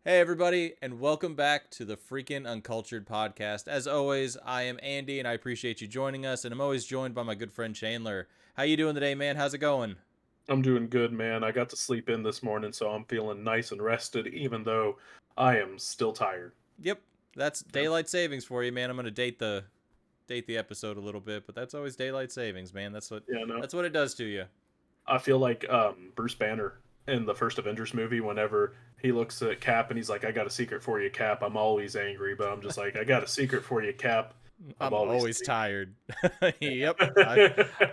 Hey, everybody, and welcome back to the Freaking Uncultured podcast. As always, I am Andy, and I appreciate you joining us, and I'm always joined by my good friend Chandler. How you doing today, man? How's it going? I'm doing good, man. I got to sleep in this morning, so I'm feeling nice and rested, even though I am still tired. Yep, that's Yeah, daylight savings for you, man. I'm gonna date the episode a little bit, but that's always daylight savings, man. That's what yeah, no. that's what it does to you. I feel like Bruce Banner in the first Avengers movie. Whenever he looks at Cap and he's like, "I got a secret for you, Cap." I'm always angry, but I'm just like, "I got a secret for you, Cap." I'm I'm always always angry. tired. Yep,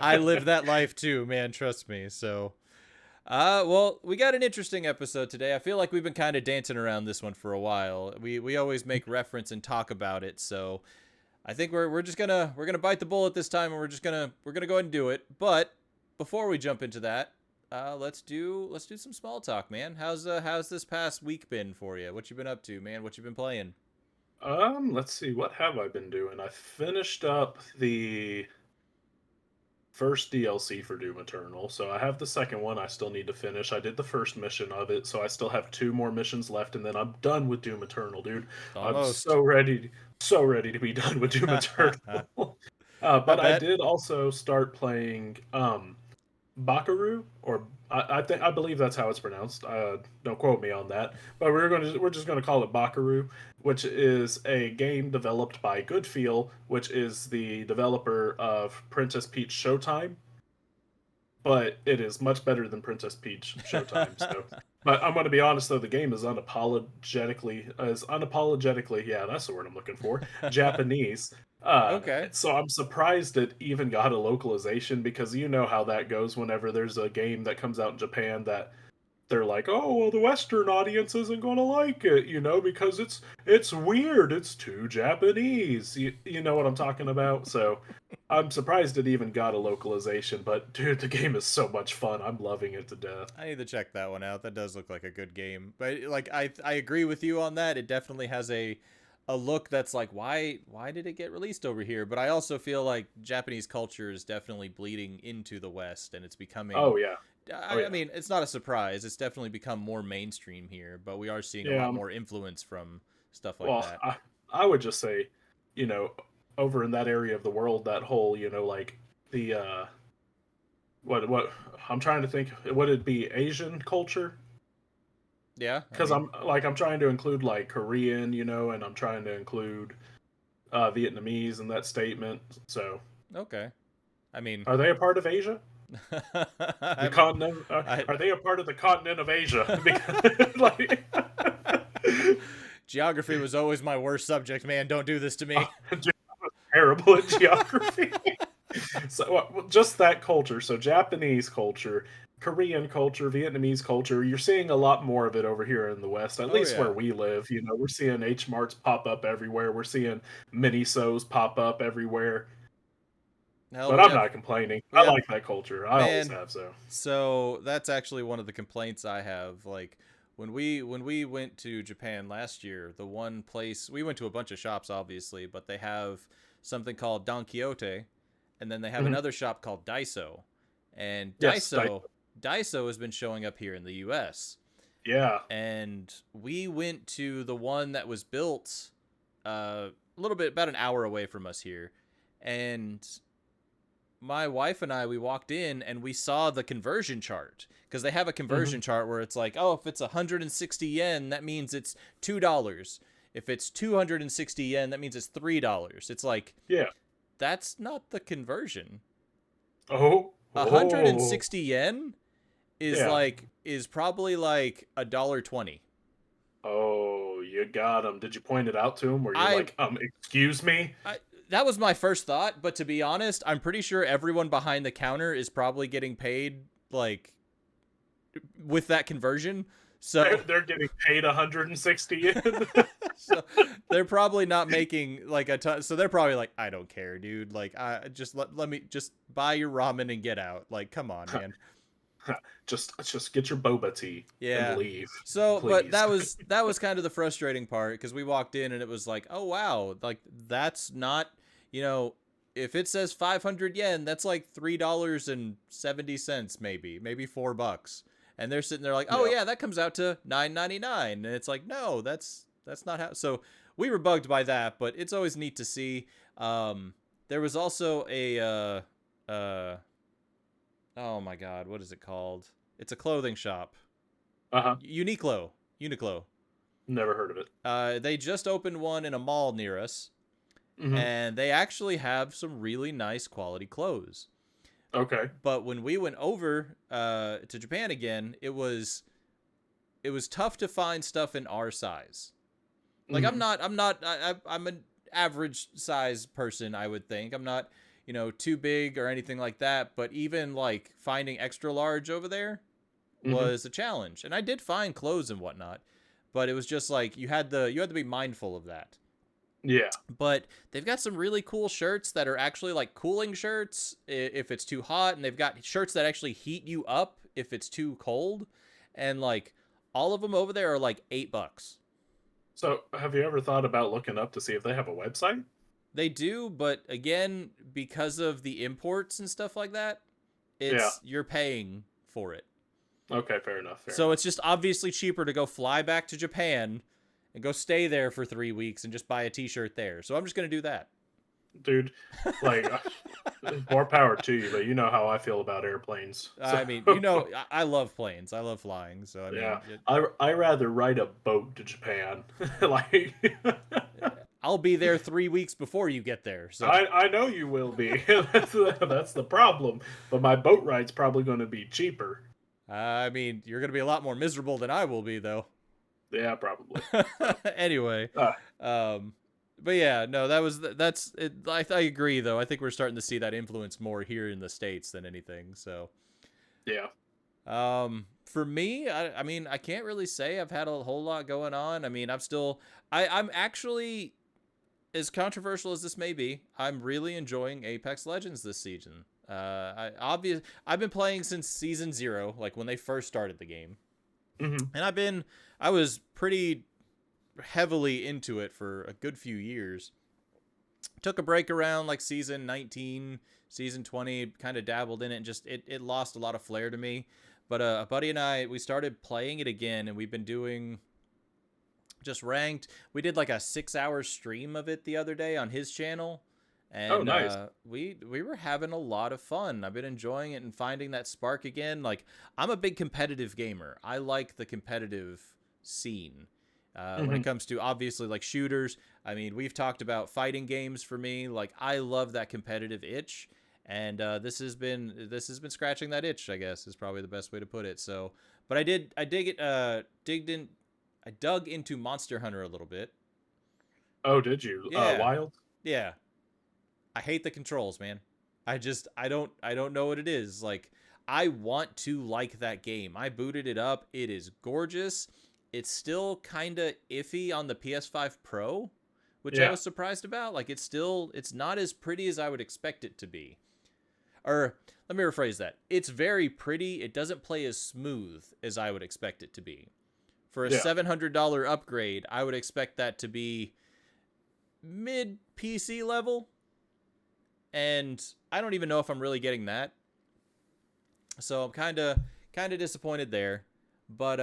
I live that life too, man. Trust me. Well, we got an interesting episode today. I feel like we've been kind of dancing around this one for a while. We always make reference and talk about it, so I think we're just gonna bite the bullet this time, and we're gonna go ahead and do it. But before we jump into that, let's do some small talk, man. How's this past week been for you? What you been up to, man? What you been playing? Let's see. What have I been doing? I finished up the first DLC for Doom Eternal, so I have the second one I still need to finish. I did the first mission of it, so I still have two more missions left, and then I'm done with Doom Eternal, dude. I'm Almost. so ready to be done with Doom Eternal. I But I bet. did also start playing Bakaru, or I believe that's how it's pronounced. Don't quote me on that. But we're just gonna call it Bakaru, which is a game developed by Goodfeel, which is the developer of Princess Peach Showtime. But it is much better than Princess Peach Showtime. So, but I'm gonna be honest though, the game is unapologetically, yeah, that's the word I'm looking for, Japanese. Okay. So I'm surprised it even got a localization because you know how that goes whenever there's a game that comes out in Japan that they're like, oh well, the Western audience isn't gonna like it, because it's weird, it's too Japanese. You know what I'm talking about? So I'm surprised it even got a localization, but dude, the game is so much fun. I'm loving it to death. I need to check that one out. That does look like a good game. But like I agree with you on that. It definitely has a look that's like why did it get released over here? But I also feel like Japanese culture is definitely bleeding into the West, and it's becoming Oh yeah, oh I yeah, mean, it's not a surprise. It's definitely become more mainstream here, but we are seeing a yeah. lot more influence from stuff like Well, that. I would just say, you know, over in that area of the world, that whole, like the what I'm trying to think, would it be Asian culture? Yeah, I Because mean, I'm trying to include like Korean, and I'm trying to include Vietnamese in that statement. So, okay. I mean, are they a part of Asia? The I'm, continent? I Are they a part of the continent of Asia? Because like, geography was always my worst subject, man. Don't do this to me. just terrible at geography. So just that culture. So Japanese culture, Korean culture, Vietnamese culture. You're seeing a lot more of it over here in the West, at Oh least where yeah. we live. We're seeing H Marts pop up everywhere. We're seeing Minisos pop up everywhere. Hell, But I'm not complaining. we I have like that culture. I always man. have. So. So that's actually one of the complaints I have. Like when we went to Japan last year, the one place we went to a bunch of shops, obviously, but they have something called Don Quixote, and then they have Mhm. another shop called Daiso, and Yes. Daiso has been showing up here in the U.S. Yeah. and we went to the one that was built a little bit about an hour away from us here, and my wife and I, we walked in and we saw the conversion chart because they have a Hmm. conversion chart where it's like, oh, if it's 160 yen, that means it's $2. If it's 260 yen, that means it's $3. It's like Yeah. that's not the conversion. Oh. Oh. 160 yen Yeah. is probably like $1.20. Oh, you got him. Did you point it out to him? Where you're I like, excuse me? I that was my first thought, but to be honest, I'm pretty sure everyone behind the counter is probably getting paid like with that conversion. They're, So they're getting paid 160 in. so they're probably not making like a ton. So they're probably like, I don't care, dude. Like, I just let me just buy your ramen and get out. Like, come on, man. just get your boba tea and Yeah. leave, So, but please. that was kind of the frustrating part because we walked in and it was like, oh wow, like that's not, you know, if it says 500 yen, that's like $3.70 maybe $4. And they're sitting there like, oh Yeah. yeah, that comes out to $9.99, and it's like, no, that's not how. So we were bugged by that, but it's always neat to see. There was also a oh my god, what is it called? It's a clothing shop. Uh-huh. Uniqlo. Never heard of it. They just opened one in a mall near us, Hmm. and they actually have some really nice quality clothes. Okay. But when we went over to Japan again, it was tough to find stuff in our size. Like Hmm. I'm an average size person, I would think. I'm not, too big or anything like that, but even like finding extra large over there Hmm. was a challenge. And I did find clothes and whatnot, but it was just like you had to be mindful of that. Yeah. But they've got some really cool shirts that are actually like cooling shirts if it's too hot, and they've got shirts that actually heat you up if it's too cold, and like all of them over there are like $8. So, have you ever thought about looking up to see if they have a website? They do, but again, because of the imports and stuff like that, Yeah. you're paying for it. Okay, fair enough. Fair So enough. it's just obviously cheaper to go fly back to Japan and go stay there for 3 weeks and just buy a t-shirt there. So I'm just going to do that. Dude, like more power to you, but you know how I feel about airplanes. So I mean, I love planes. I love flying. So I yeah, mean, I rather ride a boat to Japan. Like I'll be there 3 weeks before you get there. So I know you will be. That's the problem. But my boat ride's probably going to be cheaper. I mean, you're going to be a lot more miserable than I will be, though. Yeah, probably. So, Anyway, uh, um, but yeah, no, that's it. I agree, though. I think we're starting to see that influence more here in the States than anything. So, yeah. for me, I mean, I can't really say I've had a whole lot going on. I mean, I'm actually, as controversial as this may be, I'm really enjoying Apex Legends this season. I've been playing since season 0, like when they first started the game, Hmm. and I was pretty heavily into it for a good few years. Took a break around like season 19, season 20, kind of dabbled in it, and just it lost a lot of flair to me. But a buddy and I, we started playing it again, and we've been doing just ranked. We did like a 6-hour stream of it the other day on his channel, Oh, and nice. we were having a lot of fun. I've been enjoying it and finding that spark again. Like, I'm a big competitive gamer. I like the competitive scene. When it Hmm. comes to obviously like shooters, I mean, we've talked about fighting games for me. Like, I love that competitive itch, and this has been scratching that itch, I guess, is probably the best way to put it. So, but I dug into Monster Hunter a little bit. Oh, did you? Yeah, Wild? yeah. I hate the controls, man. I don't know what it is. Like, I want to like that game. I booted it up. It is gorgeous. It's still kind of iffy on the PS5 Pro, which I Yeah. was surprised about. Like, it's not as pretty as I would expect it to be. Or let me rephrase that. It's very pretty. It doesn't play as smooth as I would expect it to be. For a Yeah. $700 upgrade, I would expect that to be mid PC level, and I don't even know if I'm really getting that. So I'm kind of disappointed there. But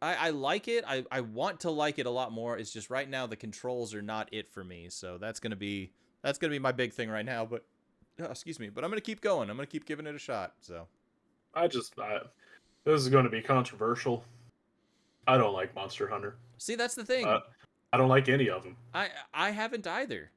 I like it. I want to like it a lot more. It's just right now the controls are not it for me. So that's gonna be my big thing right now. But excuse me. But I'm gonna keep going. I'm gonna keep giving it a shot. So This is going to be controversial. I don't like Monster Hunter. see, that's the Uh, thing. I don't like any of them. I haven't either.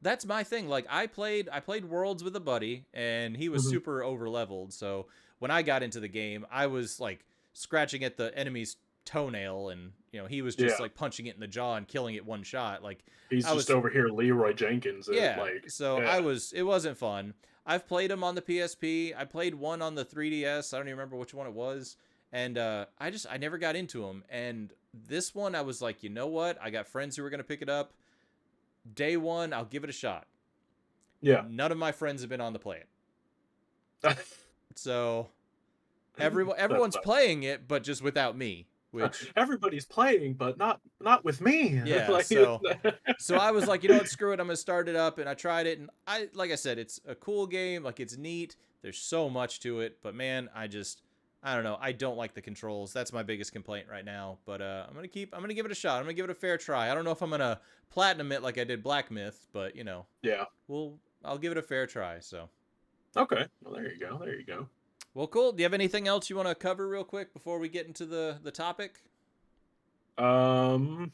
That's my thing. Like, I played Worlds with a buddy, and he was Hmm. super over leveled. So when I got into the game, I was like scratching at the enemy's toenail, and he was just Yeah. like punching it in the jaw and killing it one shot. Like, He's I just was over here, Leroy Jenkins. yeah. Like, So yeah. it wasn't fun. I've played him on the PSP. I played one on the 3DS. I don't even remember which one it was. And I never got into them. And this one, I was like, you know what? I got friends who are gonna pick it up. Day one, I'll give it a shot. Yeah. None of my friends have been on the play it. That So everyone's sucks. playing it, but just without me. Which, Everybody's playing, but not with me. yeah. Like, So I was like, you know what, screw it. I'm gonna start it up, and I tried it, and like I said, it's a cool game. Like, it's neat. There's so much to it, but man, I don't know. I don't like the controls. That's my biggest complaint right now. But I'm gonna give it a shot. I'm gonna give it a fair try. I don't know if I'm gonna platinum it like I did Black Myth, but Yeah. I'll give it a fair try. So. Okay. Well, there you go. There you go. Well, cool. Do you have anything else you want to cover real quick before we get into the topic? Um,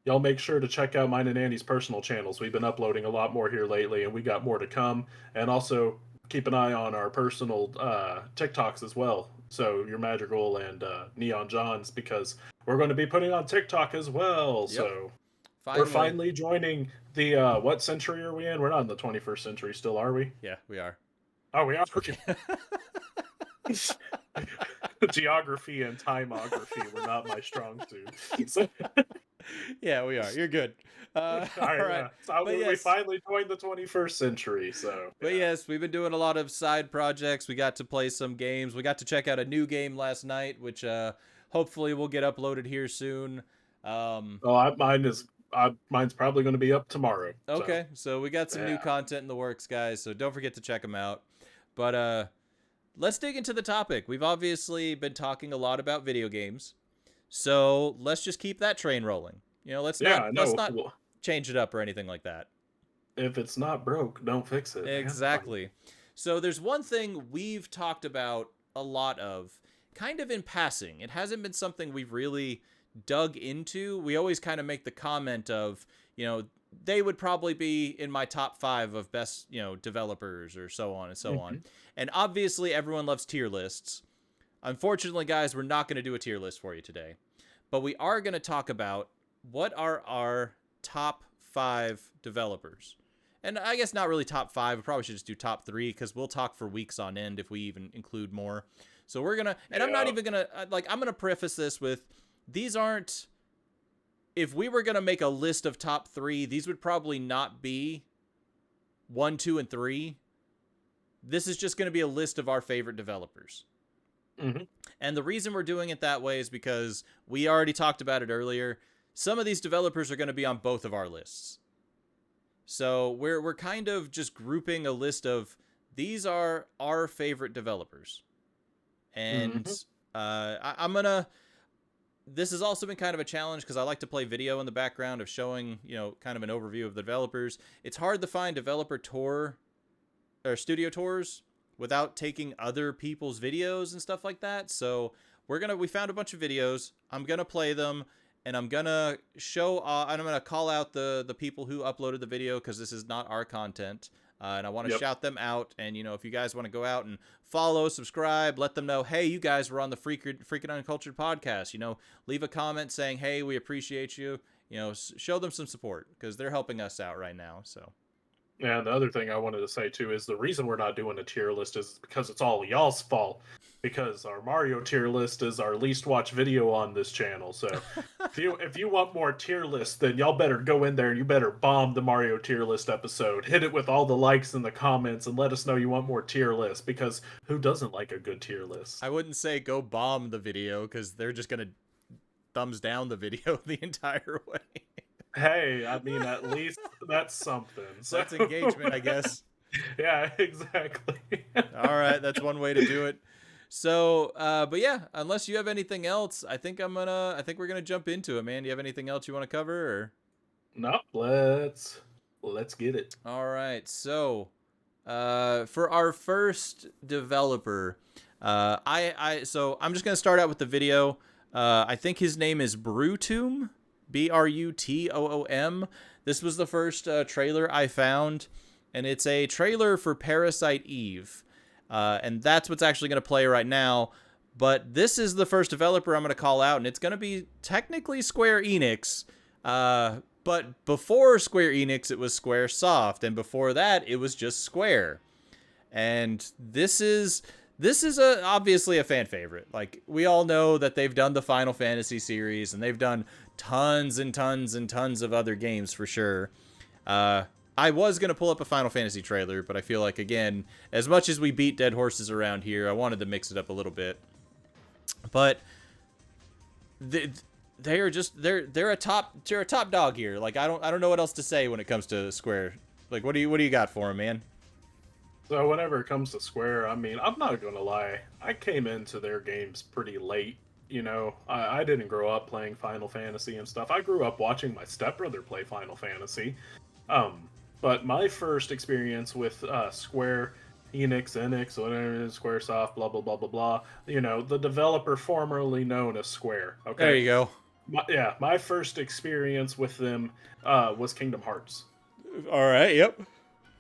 y'all make sure to check out mine and Andy's personal channels. We've been uploading a lot more here lately, and we got more to come. And also keep an eye on our personal TikToks as well. So your Madrigal and Neon Johns, because we're going to be putting on TikTok as well. Yep. So we're Finally. finally joining the what century are we in? We're not in the 21st century still, are we? Yeah, we are. Oh, we are. Okay. Geography and timography were not my strong suit. So, Yeah, we are. You're good. All right. Yeah. So we finally joined the 21st century. So, But yes, we've been doing a lot of side projects. We got to play some games. We got to check out a new game last night, which hopefully will get uploaded here soon. Mine's probably going to be up tomorrow. Okay, so we got some new content in the works, guys. So don't forget to check them out. But let's dig into the topic. We've obviously been talking a lot about video games, so let's just keep that train rolling. Let's not change it up or anything like that. If it's not broke, don't fix it. Exactly. So there's one thing we've talked about a lot of, kind of in passing. It hasn't been something we've really dug into. We always kind of make the comment of, they would probably be in my top 5 of best, developers or so on and so on. And obviously everyone loves tier lists. Unfortunately, guys, we're not going to do a tier list for you today. But we are going to talk about what are our top 5 developers. And I guess not really top 5. We probably should just do top 3 because we'll talk for weeks on end if we even include more. So we're going to, and I'm not even going to, I'm going to preface this with, these aren't, if we were going to make a list of top 3, these would probably not be 1, 2, and 3. This is just going to be a list of our favorite developers. And the reason we're doing it that way is because we already talked about it earlier. Some of these developers are going to be on both of our lists. So we're kind of just grouping a list of, these are our favorite developers. And I'm going to, this has also been kind of a challenge because I like to play video in the background of showing, kind of an overview of the developers. It's hard to find developer tour or studio tours without taking other people's videos and stuff like that. So we found a bunch of videos. I'm going to play them and I'm going to show, and I'm going to call out the people who uploaded the video because this is not our content. And I want to shout them out. And, if you guys want to go out and follow, subscribe, let them know, hey, you guys were on the Freaking Uncultured podcast. Leave a comment saying, hey, we appreciate you. Show them some support because they're helping us out right now. So. Yeah, the other thing I wanted to say, too, is the reason we're not doing a tier list is because it's all y'all's fault. Because our Mario tier list is our least watched video on this channel. So if you want more tier lists, then y'all better go in there and you better bomb the Mario tier list episode. Hit it with all the likes in the comments and let us know you want more tier lists. Because who doesn't like a good tier list? I wouldn't say go bomb the video because they're just going to thumbs down the video the entire way. Hey, I mean, at least that's something. So that's engagement, I guess. Yeah, exactly. All right, that's one way to do it. So, but yeah, unless you have anything else, I think we're gonna jump into it, man. Do you have anything else you want to cover, or? No, let's get it. All right, so, for our first developer, so I'm just gonna start out with the video. I think his name is Brutoom, Brutoom. This was the first trailer I found, and it's a trailer for Parasite Eve. And that's what's actually going to play right now. But this is the first developer I'm going to call out, and it's going to be technically Square Enix. But before Square Enix, it was Squaresoft, and before that, it was just Square. And this is obviously a fan favorite. Like, we all know that they've done the Final Fantasy series, and they've done tons and tons and tons of other games for sure. I was going to pull up a Final Fantasy trailer, but I feel like, again, as much as we beat dead horses around here, I wanted to mix it up a little bit. But they're a top dog here. Like, I don't know what else to say when it comes to Square. Like, what do you got for them, man? So whenever it comes to Square, I mean, I'm not gonna lie, I came into their games pretty late. I didn't grow up playing Final Fantasy and stuff. I grew up watching my stepbrother play Final Fantasy. Um, but my first experience with Square Enix, whatever it is, SquareSoft, blah blah blah blah blah. The developer formerly known as Square. There Okay, you go. my first experience with them was Kingdom Hearts. All right. Yep.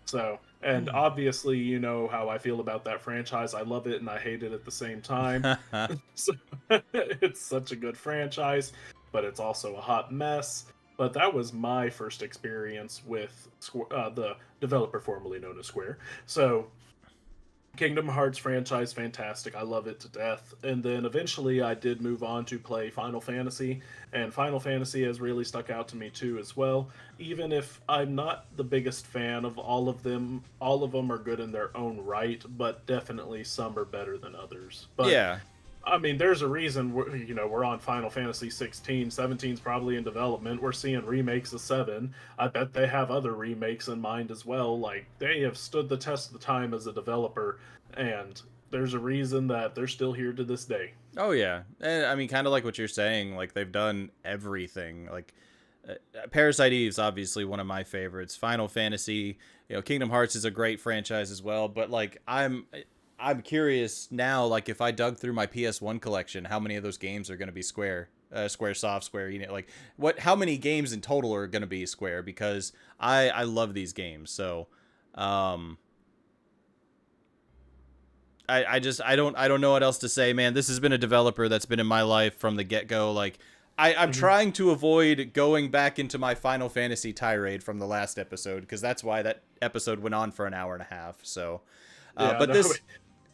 So, and obviously, you know how I feel about that franchise. I love it and I hate it at the same time. So, it's such a good franchise, but it's also a hot mess. But that was my first experience with the developer formerly known as Square. So, Kingdom Hearts franchise, fantastic. I love it to death. And then eventually I did move on to play Final Fantasy, and Final Fantasy has really stuck out to me too as well. Even if I'm not the biggest fan of all of them are good in their own right, but definitely some are better than others. But Yeah. I mean, there's a reason we're on Final Fantasy 16. 17's probably in development. We're seeing remakes of 7. I bet they have other remakes in mind as well. Like they have stood the test of the time as a developer, and there's a reason that they're still here to this day. Oh yeah, and I mean, kind of like what you're saying. Like they've done everything. Like Parasite Eve's obviously one of my favorites. Final Fantasy, Kingdom Hearts is a great franchise as well. But like, I'm curious now. Like, if I dug through my PS1 collection, how many of those games are going to be Square, SquareSoft, Square Enix? Like, how many games in total are going to be Square? Because I love these games. So, um, I don't know what else to say, man. This has been a developer that's been in my life from the get go. Like I'm Hmm. trying to avoid going back into my Final Fantasy tirade from the last episode because that's why that episode went on for an hour and a half. So, Yeah, but no, this,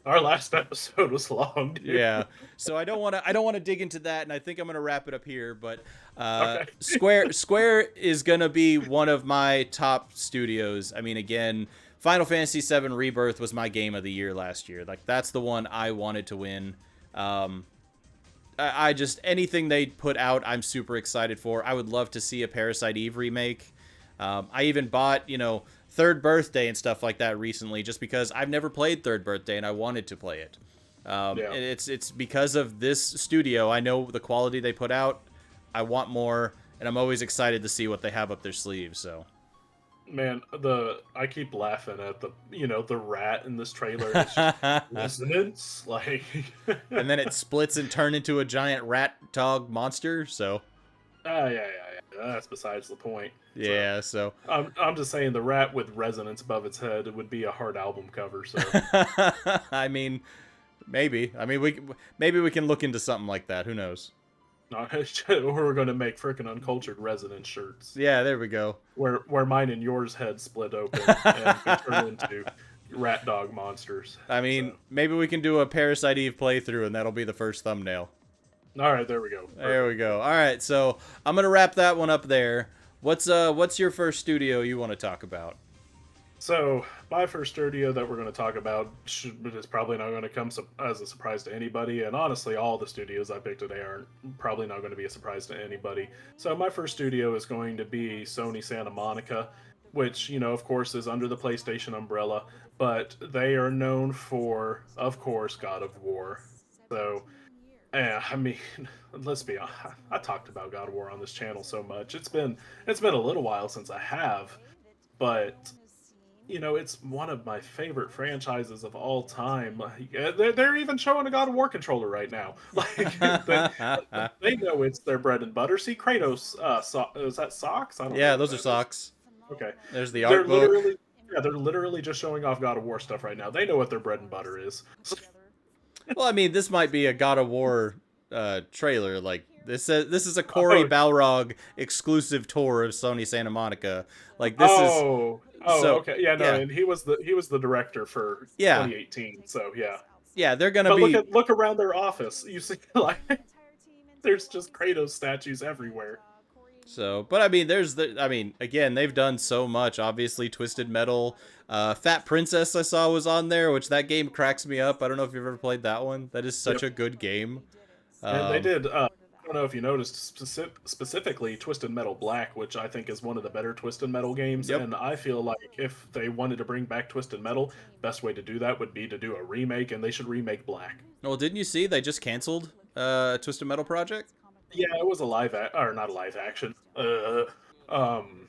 our last episode was long, dude. yeah. So I don't want to dig into that, and I think I'm gonna wrap it up here. But Okay. Square is gonna be one of my top studios. I mean, again, Final Fantasy VII Rebirth was my game of the year last year. Like that's the one I wanted to win. Um, I just anything they put out, I'm super excited for. I would love to see a Parasite Eve remake. I even bought, Third Birthday and stuff like that recently, just because I've never played Third Birthday and I wanted to play it. Yeah. And it's because of this studio. I know the quality they put out. I want more, and I'm always excited to see what they have up their sleeves. So, Man, the I keep laughing at the rat in this trailer. It's just resonance, like. and then it splits and turn into a giant rat dog monster. So, Ah, yeah. That's besides the point. So yeah. So, I'm just saying the rat with resonance above its head it would be a hard album cover. So I mean, maybe. I mean, maybe we can look into something like that. Who knows? we're going to make frickin' uncultured resonance shirts Yeah, there we go. where mine and yours head split open and we turn into rat dog monsters. I So mean, maybe we can do a Parasite Eve playthrough, and that'll be the first thumbnail. all right, there we go. There we Perfect. go. All right, so I'm gonna wrap that one up there. What's your first studio you want to talk about? So, my first studio that we're going to talk about is probably not going to come as a surprise to anybody. And honestly, all the studios I picked today are probably not going to be a surprise to anybody. So, my first studio is going to be Sony Santa Monica, which, of course, is under the PlayStation umbrella. But they are known for, of course, God of War. So, I mean, let's be honest. I talked about God of War on this channel so much. It's been a little while since I have, but it's one of my favorite franchises of all time. Like, they're even showing a God of War controller right now. Like they know it's their bread and butter. See, Kratos, is that socks? I don't know Yeah, what those are that is. socks. Okay, There's the they're art book. literally, yeah, they're literally just showing off God of War stuff right now. They know what their bread and butter is. Well, I mean, this might be a God of War trailer. Like this is a Corey Oh, Balrog exclusive tour of Sony Santa Monica. Like this is oh, so okay, yeah, no, yeah and he was the director for yeah 2018. So yeah, yeah they're gonna but look be at look around their office. You see, like there's just Kratos statues everywhere. so. But I mean, again, they've done so much. Obviously, Twisted Metal, Fat Princess I saw was on there, which that game cracks me up. I don't know if you've ever played that one. That is such Yep. a good game. And they Um, did. don't know if you noticed specifically Twisted Metal Black, which I think is one of the better Twisted Metal games, Yep. and I feel like if they wanted to bring back Twisted Metal, best way to do that would be to do a remake, and they should remake Black. Well, didn't you see they just canceled Twisted Metal Project? Yeah, it was a or not a live action. Um,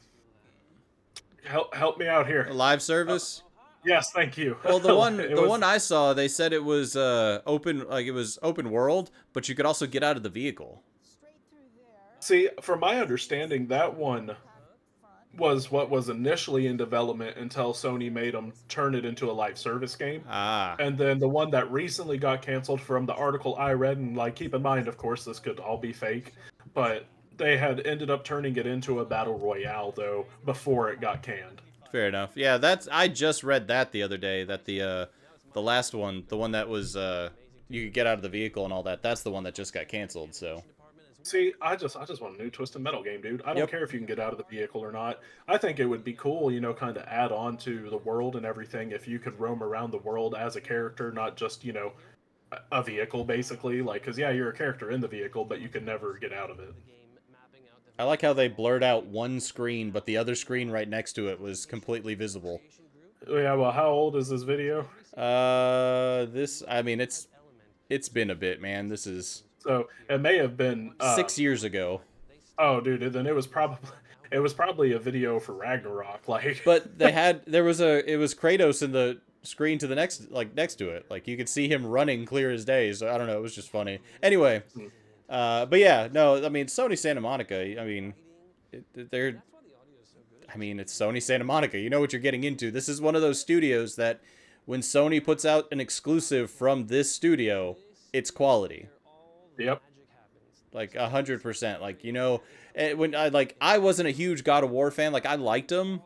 help me out here. A live Uh, service? yes, thank you. Well, It the was. one I saw, they said it was open, like it was open world, but you could also get out of the vehicle. See, from my understanding, that one was what was initially in development until Sony made them turn it into a live service game. Ah, And then the one that recently got canceled from the article I read, and like keep in mind, of course, this could all be fake, but they had ended up turning it into a battle royale though before it got canned. fair enough. Yeah, that's I just read that the other day that the last one, the one that was you could get out of the vehicle and all that, that's the one that just got canceled, so. See, I just want a new Twisted Metal game, dude. I don't Yep. care if you can get out of the vehicle or not. I think it would be cool, kind of add on to the world and everything if you could roam around the world as a character, not just, a vehicle basically. Like, because yeah, you're a character in the vehicle, but you can never get out of it. I like how they blurred out one screen, but the other screen right next to it was completely visible. Yeah, well, how old is this video? I mean, it's been a bit, man. This is So it may have been 6 years ago. oh dude, then it was probably a video for Ragnarok, like But it was Kratos in the screen to the next to it. Like you could see him running clear as day. So I don't know, it was just funny. Anyway, but yeah, no, I mean Sony Santa Monica. I mean, they're I mean, it's Sony Santa Monica. You know what you're getting into. This is one of those studios that when Sony puts out an exclusive from this studio, it's quality. yep. Like 100%. Like, when I wasn't a huge God of War fan. Like I liked them,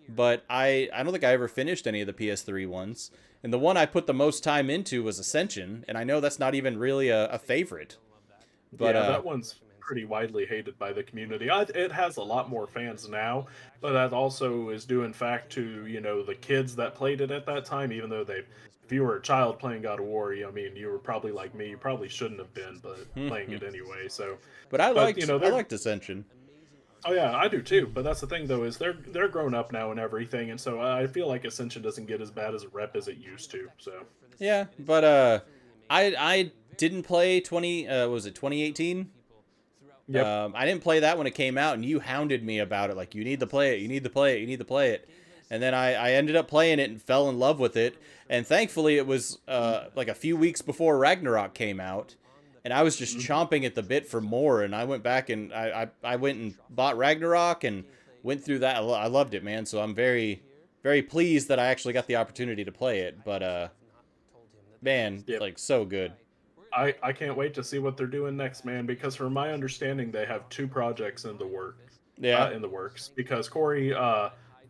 but I don't think I ever finished any of the PS3 ones. And the one I put the most time into was Ascension, and I know that's not even really a favorite. But Yeah, that one's pretty widely hated by the community. It has a lot more fans now, but that also is due in fact to, the kids that played it at that time, even though if you were a child playing God of War, I mean, you were probably like me, you probably shouldn't have been, but playing it anyway. So, but I but liked I they're liked Ascension. oh yeah, I do too. But that's the thing though is they're grown up now and everything, and so I feel like Ascension doesn't get as bad as a rep as it used to. So Yeah, but I didn't play 20 was it 2018? yep. I didn't play that when it came out, and you hounded me about it. Like, you need to play it, you need to play it, you need to play it. And then I ended up playing it and fell in love with it. And thankfully, it was like a few weeks before Ragnarok came out, and I was just Mhm. chomping at the bit for more. And I went back and I went and bought Ragnarok and went through that. I loved it, man. So I'm very, very pleased that I actually got the opportunity to play it. But man, Yep. like so good. I can't wait to see what they're doing next, man. Because from my understanding, they have two projects Yeah. in the works. Because Corey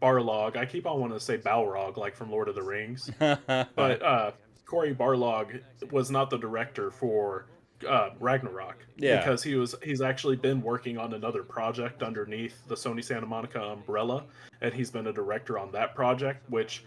Barlog, I keep on wanting to say Balrog, like from Lord of the Rings, but Corey Barlog was not the director for Ragnarok Yeah. because he's actually been working on another project underneath the Sony Santa Monica umbrella, and he's been a director on that project, which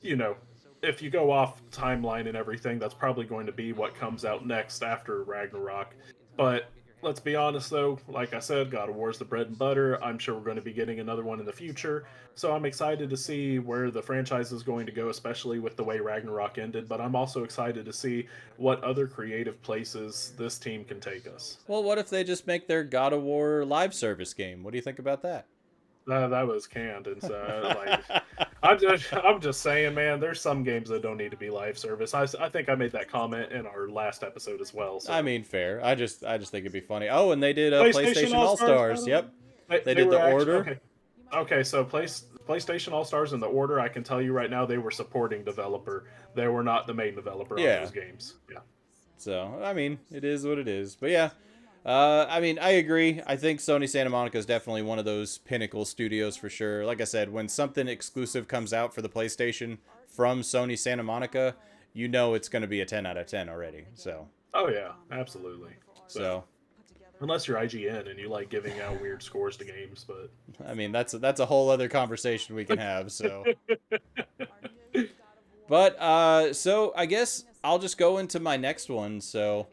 you know if you go off timeline and everything, that's probably going to be what comes out next after Ragnarok. But let's be honest, though, like I said, God of War is the bread and butter. I'm sure we're going to be getting another one in the future. So I'm excited to see where the franchise is going to go, especially with the way Ragnarok ended. But I'm also excited to see what other creative places this team can take us. Well, what if they just make their God of War live service game? What do you think about that? That was canned, and so like I'm just saying, man. There's some games that don't need to be live service. I think I made that comment in our last episode as well. I So mean, fair. I just think it'd be funny. Oh, and they did PlayStation PlayStation All All Stars, by the Stars. way. Yep, They, they they did were the actually Order. okay. Okay, so PlayStation All Stars in the order. I can tell you right now, they were supporting developer. They were not the main developer on Yeah. those games. Yeah. So I mean, it is what it is. But yeah, I mean, I agree. I think Sony Santa Monica is definitely one of those pinnacle studios for sure. Like I said, when something exclusive comes out for the PlayStation from Sony Santa Monica, you know it's going to be a 10 out of 10 already. Oh yeah, absolutely. So So unless you're IGN and you like giving out weird scores to games, but I mean, that's a whole other conversation we can have. But so I guess I'll just go into my next one. So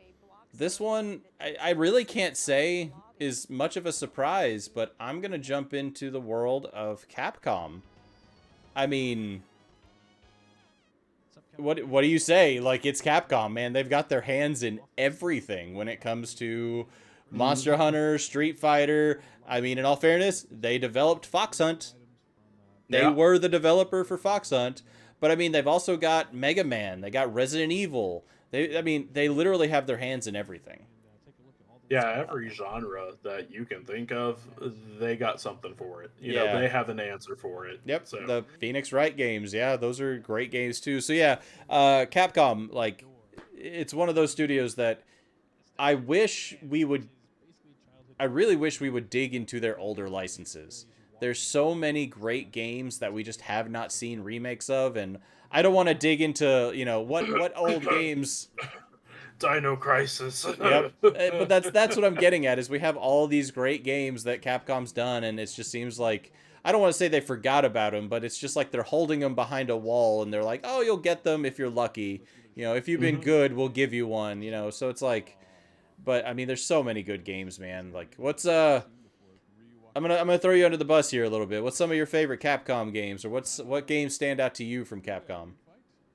This one, I really can't say is much of a surprise, but I'm gonna jump into the world of Capcom. I mean, what do you say? Like, it's Capcom, man. They've got their hands in everything when it comes to Monster Hmm. Hunter, Street Fighter. I mean, in all fairness, they developed Fox Hunt. They Yeah. were the developer for Fox Hunt, but I mean, they've also got Mega Man. They got Resident Evil. I mean, they literally have their hands in everything. Yeah, every genre that you can think of, they got something for it. You know, Yeah. they have an answer for it. Yep. So, The Phoenix Wright games. Yeah, those are great games too. So yeah, Capcom, like, it's one of those studios that I wish we would I really wish we would dig into their older licenses. There's so many great games that we just have not seen remakes of, and I don't want to dig into, what old games. Dino Crisis. Yep. But that's what I'm getting at is we have all these great games that Capcom's done, and it just seems like I don't want to say they forgot about them, but it's just like they're holding them behind a wall, and they're like, "Oh, you'll get them if you're lucky. If you've been Hmm. good, we'll give you one." So it's like, but I mean, there's so many good games, man. Like, what's I'm gonna throw you under the bus here a little bit. What's some of your favorite Capcom games, or what games stand out to you from Capcom?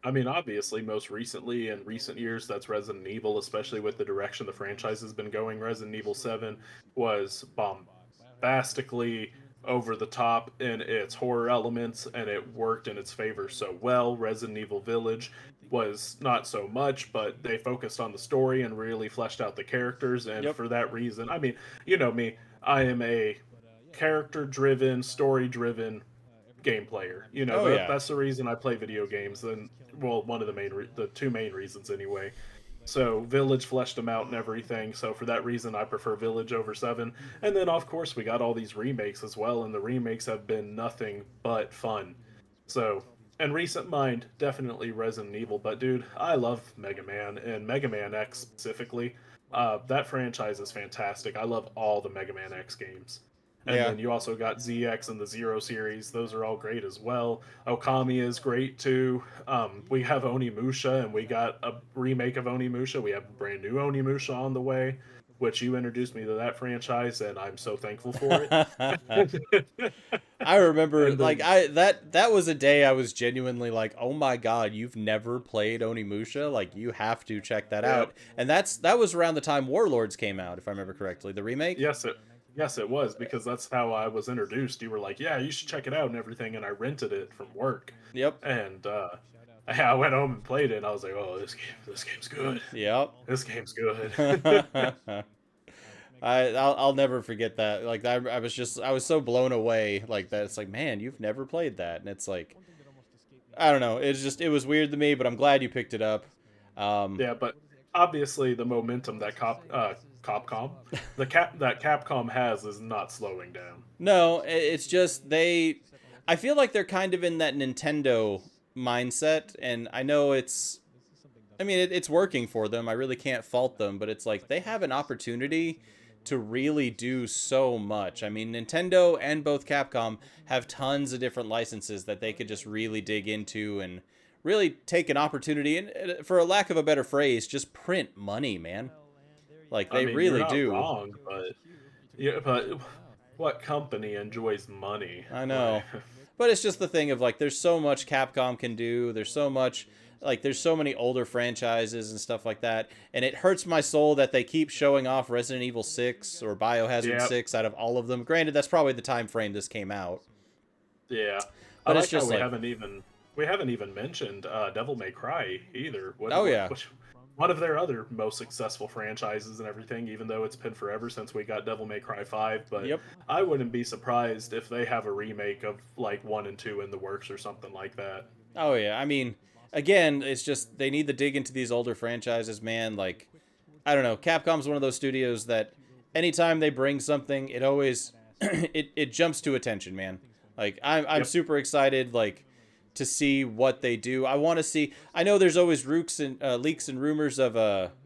I mean, obviously, most recently in recent years, that's Resident Evil, especially with the direction the franchise has been going. Resident Evil 7 was bombastically over the top in its horror elements, and it worked in its favor so well. Resident Evil Village was not so much, but they focused on the story and really fleshed out the characters, and Yep. for that reason, I mean, you know me, I am a character driven, story driven game player. You know, Oh yeah. that's the reason I play video games. And well, one of the the two main reasons anyway. So Village fleshed them out and everything. So for that reason, I prefer Village over Seven. And then of course we got all these remakes as well, and the remakes have been nothing but fun. So and recent mind, definitely Resident Evil. But dude, I love Mega Man and Mega Man X specifically. That franchise is fantastic. I love all the Mega Man X games. And Yeah. then you also got ZX and the Zero series. Those are all great as well. Okami is great too. We have Onimusha, and we got a remake of Onimusha. We have a brand new Onimusha on the way, which you introduced me to that franchise, and I'm so thankful for it. I remember And like then, that was a day I was genuinely like, "Oh my god, you've never played Onimusha? Like you have to check that yep, out." And that was around the time Warlords came out, if I remember correctly, the remake. yes, it was because that's how I was introduced. You were like, "Yeah, you should check it out" and everything, and I rented it from work, Yep. and I went home and played it, and I was like, "Oh, this game's good. Yep. This game's good." I'll never forget that. Like I was so blown away like that. It's like, man, you've never played that, and it's like, I don't know. It was weird to me, but I'm glad you picked it up. Um, Yeah, but obviously the momentum that Capcom, that Capcom has is not slowing down. no, it's just they. I feel like they're kind of in that Nintendo mindset, and I know it's. I mean, it's working for them. I really can't fault them, but it's like they have an opportunity to really do so much. I mean, Nintendo and both Capcom have tons of different licenses that they could just really dig into and really take an opportunity and, for a lack of a better phrase, just print money, man. Like I they mean, you're really not do. wrong, but yeah, but what company enjoys money? I Like, know. But it's just the thing of like there's so much Capcom can do. There's so many older franchises and stuff like that. And it hurts my soul that they keep showing off Resident Evil 6 or Biohazard yeah, 6 out of all of them. Granted, that's probably the time frame this came out. yeah. I But it's like how just like, we haven't even mentioned Devil May Cry either. oh yeah. Which one of their other most successful franchises and everything, even though it's been forever since we got Devil May Cry 5, but Yep. I wouldn't be surprised if they have a remake of like 1 and 2 in the works or something like that. Oh yeah. I mean, again, it's just they need to dig into these older franchises, man. Like I don't know. Capcom's one of those studios that anytime they bring something, it always it jumps to attention, man. Like I'm Yep, super excited like to see what they do. I want to see. I know there's always leaks and rumors of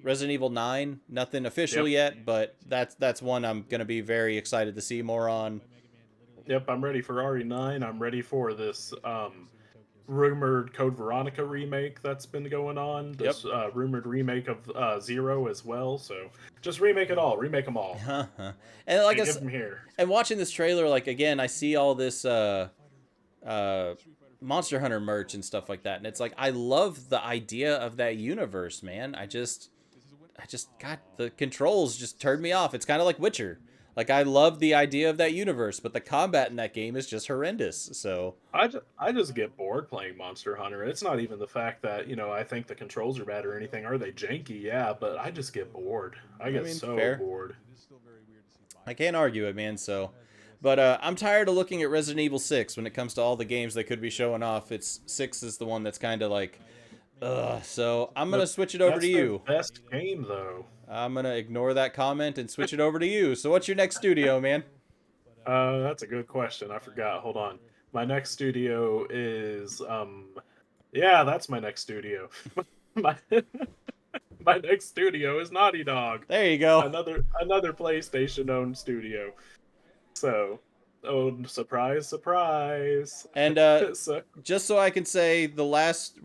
Resident Evil 9. Nothing official yep, yet, but that's one I'm gonna be very excited to see more on. yep. I'm ready for RE9. I'm ready for this rumored Code Veronica remake that's been going on. Yep. This rumored remake of Zero as well. So just remake it all. Remake them all. And like I And give s- them here. and watching this trailer, like again, I see all this uh Monster Hunter merch and stuff like that, and it's like I love the idea of that universe, man. I just got the controls just turned me off. It's kind of like Witcher. Like I love the idea of that universe, but the combat in that game is just horrendous. So I just get bored playing Monster Hunter. It's not even the fact that, I think the controls are bad or anything. Are they janky? Yeah, but I just get bored. I I get mean, so fair. bored. I can't argue it, man. So, but I'm tired of looking at Resident Evil 6 when it comes to all the games they could be showing off. It's 6 is the one that's kind of like, ugh. So I'm gonna But switch it over to that's their you. best game, though. I'm gonna ignore that comment and switch it over to you. So what's your next studio, man? That's a good question. I forgot. Hold on. My next studio is yeah, that's my next studio. my my next studio is Naughty Dog. There you go. Another PlayStation owned studio. So, oh, surprise, surprise. And So, just so I can say, the last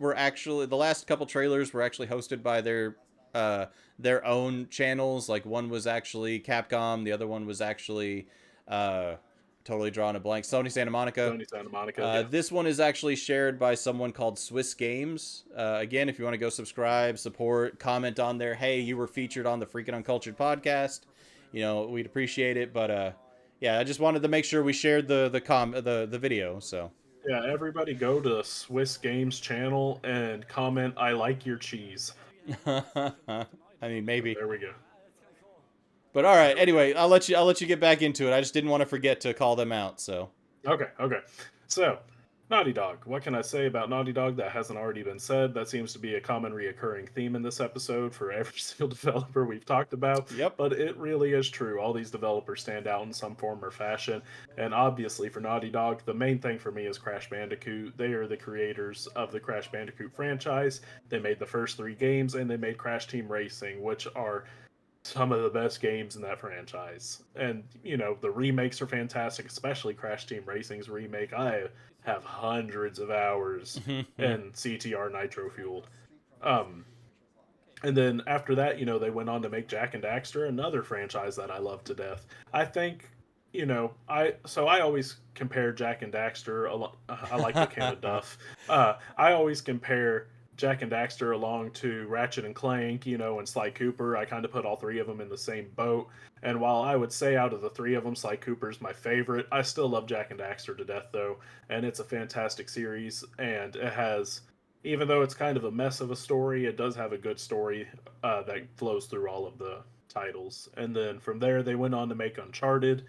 couple trailers were actually hosted by uh their own channels. Like one was actually Capcom, the other one was actually uh totally drawing a blank, Sony Santa Monica. Sony Santa Monica, yeah. This one is actually shared by someone called Swiss Games. Again, if you want to go subscribe, support, comment on there, hey, you were featured on the Freaking Uncultured podcast. We'd appreciate it. But yeah, I just wanted to make sure we shared the video. So Yeah, everybody go to Swiss Games channel and comment I like your cheese. I mean, maybe. There we go. But all right. There we go. Anyway, I'll let you get back into it. I just didn't want to forget to call them out. So Okay, okay. So, Naughty Dog. What can I say about Naughty Dog that hasn't already been said? That seems to be a common reoccurring theme in this episode for every single developer we've talked about. yep. But it really is true. All these developers stand out in some form or fashion. And obviously, for Naughty Dog, the main thing for me is Crash Bandicoot. They are the creators of the Crash Bandicoot franchise. They made the first three games, and they made Crash Team Racing, which are some of the best games in that franchise. And, the remakes are fantastic, especially Crash Team Racing's remake. I have hundreds of hours in CTR Nitro Fueled. Um, and then after that, they went on to make Jack and Daxter, another franchise that I love to death. I think, I always compare Jack and Daxter. I like the can of Duff. I always compare Jack and Daxter along to Ratchet and Clank, and Sly Cooper. I kind of put all three of them in the same boat. And while I would say out of the three of them, Sly Cooper's my favorite, I still love Jack and Daxter to death, though. And it's a fantastic series, and it has, even though it's kind of a mess of a story, it does have a good story that flows through all of the titles. And then from there, they went on to make Uncharted.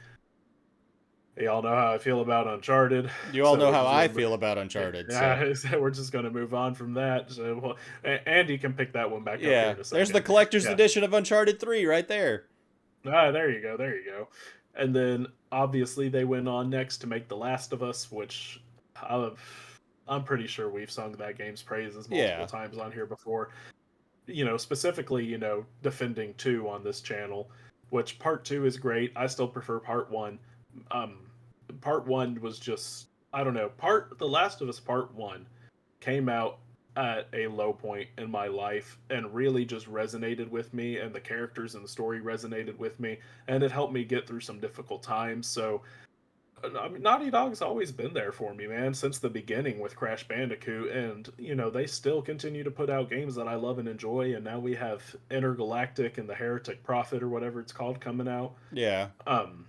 Y'all know how I feel about Uncharted, You all so know we're how just I gonna feel about Uncharted. So yeah, so we're just gonna move on from that. So, well, Andy can pick that one back up here yeah, in a there's the second. collector's Yeah, edition of Uncharted 3 right there. there you go, there you go. And then obviously they went on next to make The Last of Us, which I'm pretty sure we've sung that game's praises multiple Yeah. times on here before. Specifically, defending two on this channel, which part two is great. I still prefer part one. Um, part one was just, I don't know. The Last of Us Part One came out at a low point in my life and really just resonated with me, and the characters and the story resonated with me, and it helped me get through some difficult times. So I mean, Naughty Dog's always been there for me, man, since the beginning with Crash Bandicoot, and they still continue to put out games that I love and enjoy. And now we have Intergalactic and the Heretic Prophet or whatever it's called coming out. Yeah. Um,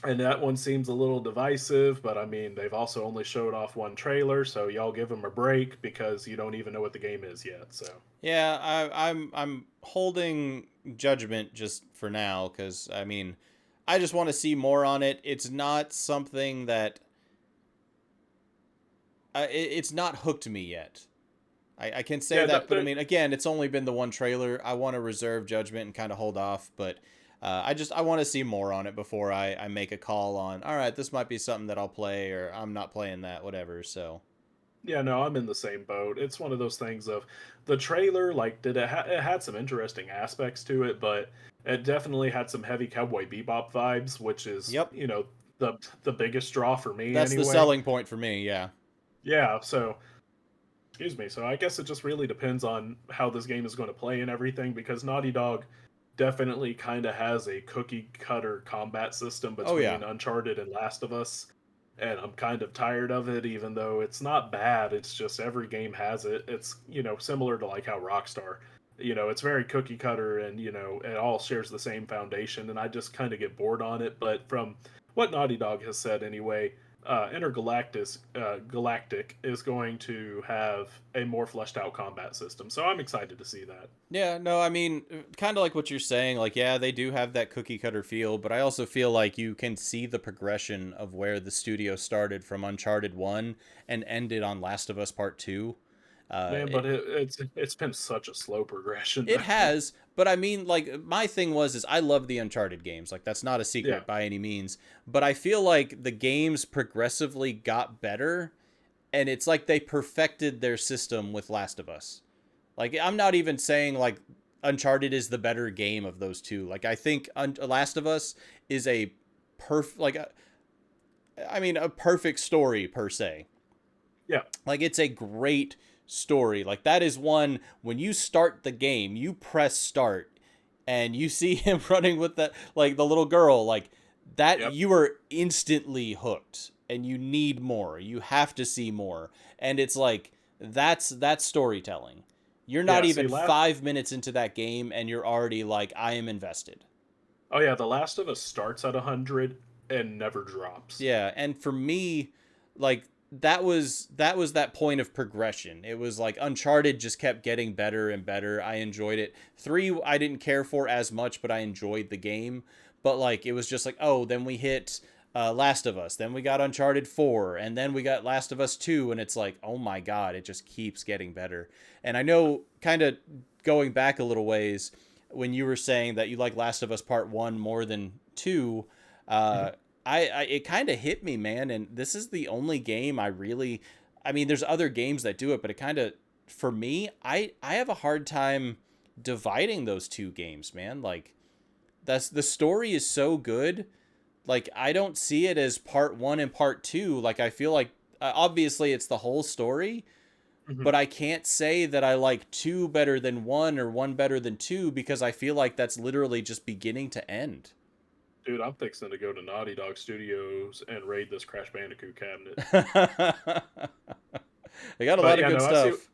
and that one seems a little divisive, but I mean, they've also only showed off one trailer, so y'all give them a break because you don't even know what the game is yet. So Yeah, I'm holding judgment just for now because I mean, I just want to see more on it. It's not something that it's not hooked me yet. I can say yeah, that, but I mean, again, it's only been the one trailer. I want to reserve judgment and kind of hold off, but I want to see more on it before I make a call on. All right, this might be something that I'll play, or I'm not playing that, whatever. So yeah, no, I'm in the same boat. It's one of those things of the trailer, like, did it had some interesting aspects to it, but it definitely had some heavy Cowboy Bebop vibes, which is, yep, the biggest draw for me that's the anyway. selling point for me. Yeah. Yeah, so Excuse me. So I guess it just really depends on how this game is going to play and everything, because Naughty Dog definitely kind of has a cookie cutter combat system Oh yeah. between Uncharted and Last of Us. And I'm kind of tired of it, even though it's not bad. It's just every game has it. It's, similar to like how Rockstar, it's very cookie cutter, and, it all shares the same foundation. And I just kind of get bored on it. But from what Naughty Dog has said anyway, Galactic is going to have a more fleshed out combat system. So I'm excited to see that. Yeah, no, I mean, kind of like what you're saying. Like, yeah, they do have that cookie cutter feel, but I also feel like you can see the progression of where the studio started from Uncharted 1 and ended on Last of Us Part 2. Uh, Man, but it, it's been such a slow progression it though. has, but I mean, like, my thing is I love the Uncharted games. Like, that's not a Yeah. secret by any means, but I feel like the games progressively got better, and it's like they perfected their system with Last of Us. Like, I'm not even saying like Uncharted is the better game of those two. Like, I think Last of Us is a a perfect story per se. Yeah. Like, it's a great story. Like, that is one when you start the game, you press start and you see him running with that, like, the little girl, like that, Yep. you are instantly hooked and you need more. You have to see more. And it's like that's storytelling. You're not Yeah. even See, 5 minutes into that game and you're already like, I am invested. oh yeah, The Last of Us starts at 100 and never drops. Yeah, and for me, like, that was that point of progression. It was like Uncharted just kept getting better and better. I enjoyed it. 3 I didn't care for as much, but I enjoyed the game. But like, it was just like, oh, then we hit Last of Us, then we got Uncharted 4, and then we got Last of Us 2, and it's like, oh my god, it just keeps getting better. And I know, kind of going back a little ways, when you were saying that you like Last of Us Part 1 more than 2, uh, Mhm. I it kind of hit me, man, and this is the only game I really, I mean, there's other games that do it, but it kind of, for me, I have a hard time dividing those two games, man. Like, that's, the story is so good. Like, I don't see it as part 1 and part 2. Like, I feel like, obviously it's the whole story, Mhm. but I can't say that I like 2 better than 1 or 1 better than 2, because I feel like that's literally just beginning to end. Dude, I'm fixing to go to Naughty Dog Studios and raid this Crash Bandicoot cabinet. They got a But lot of yeah, good no, stuff.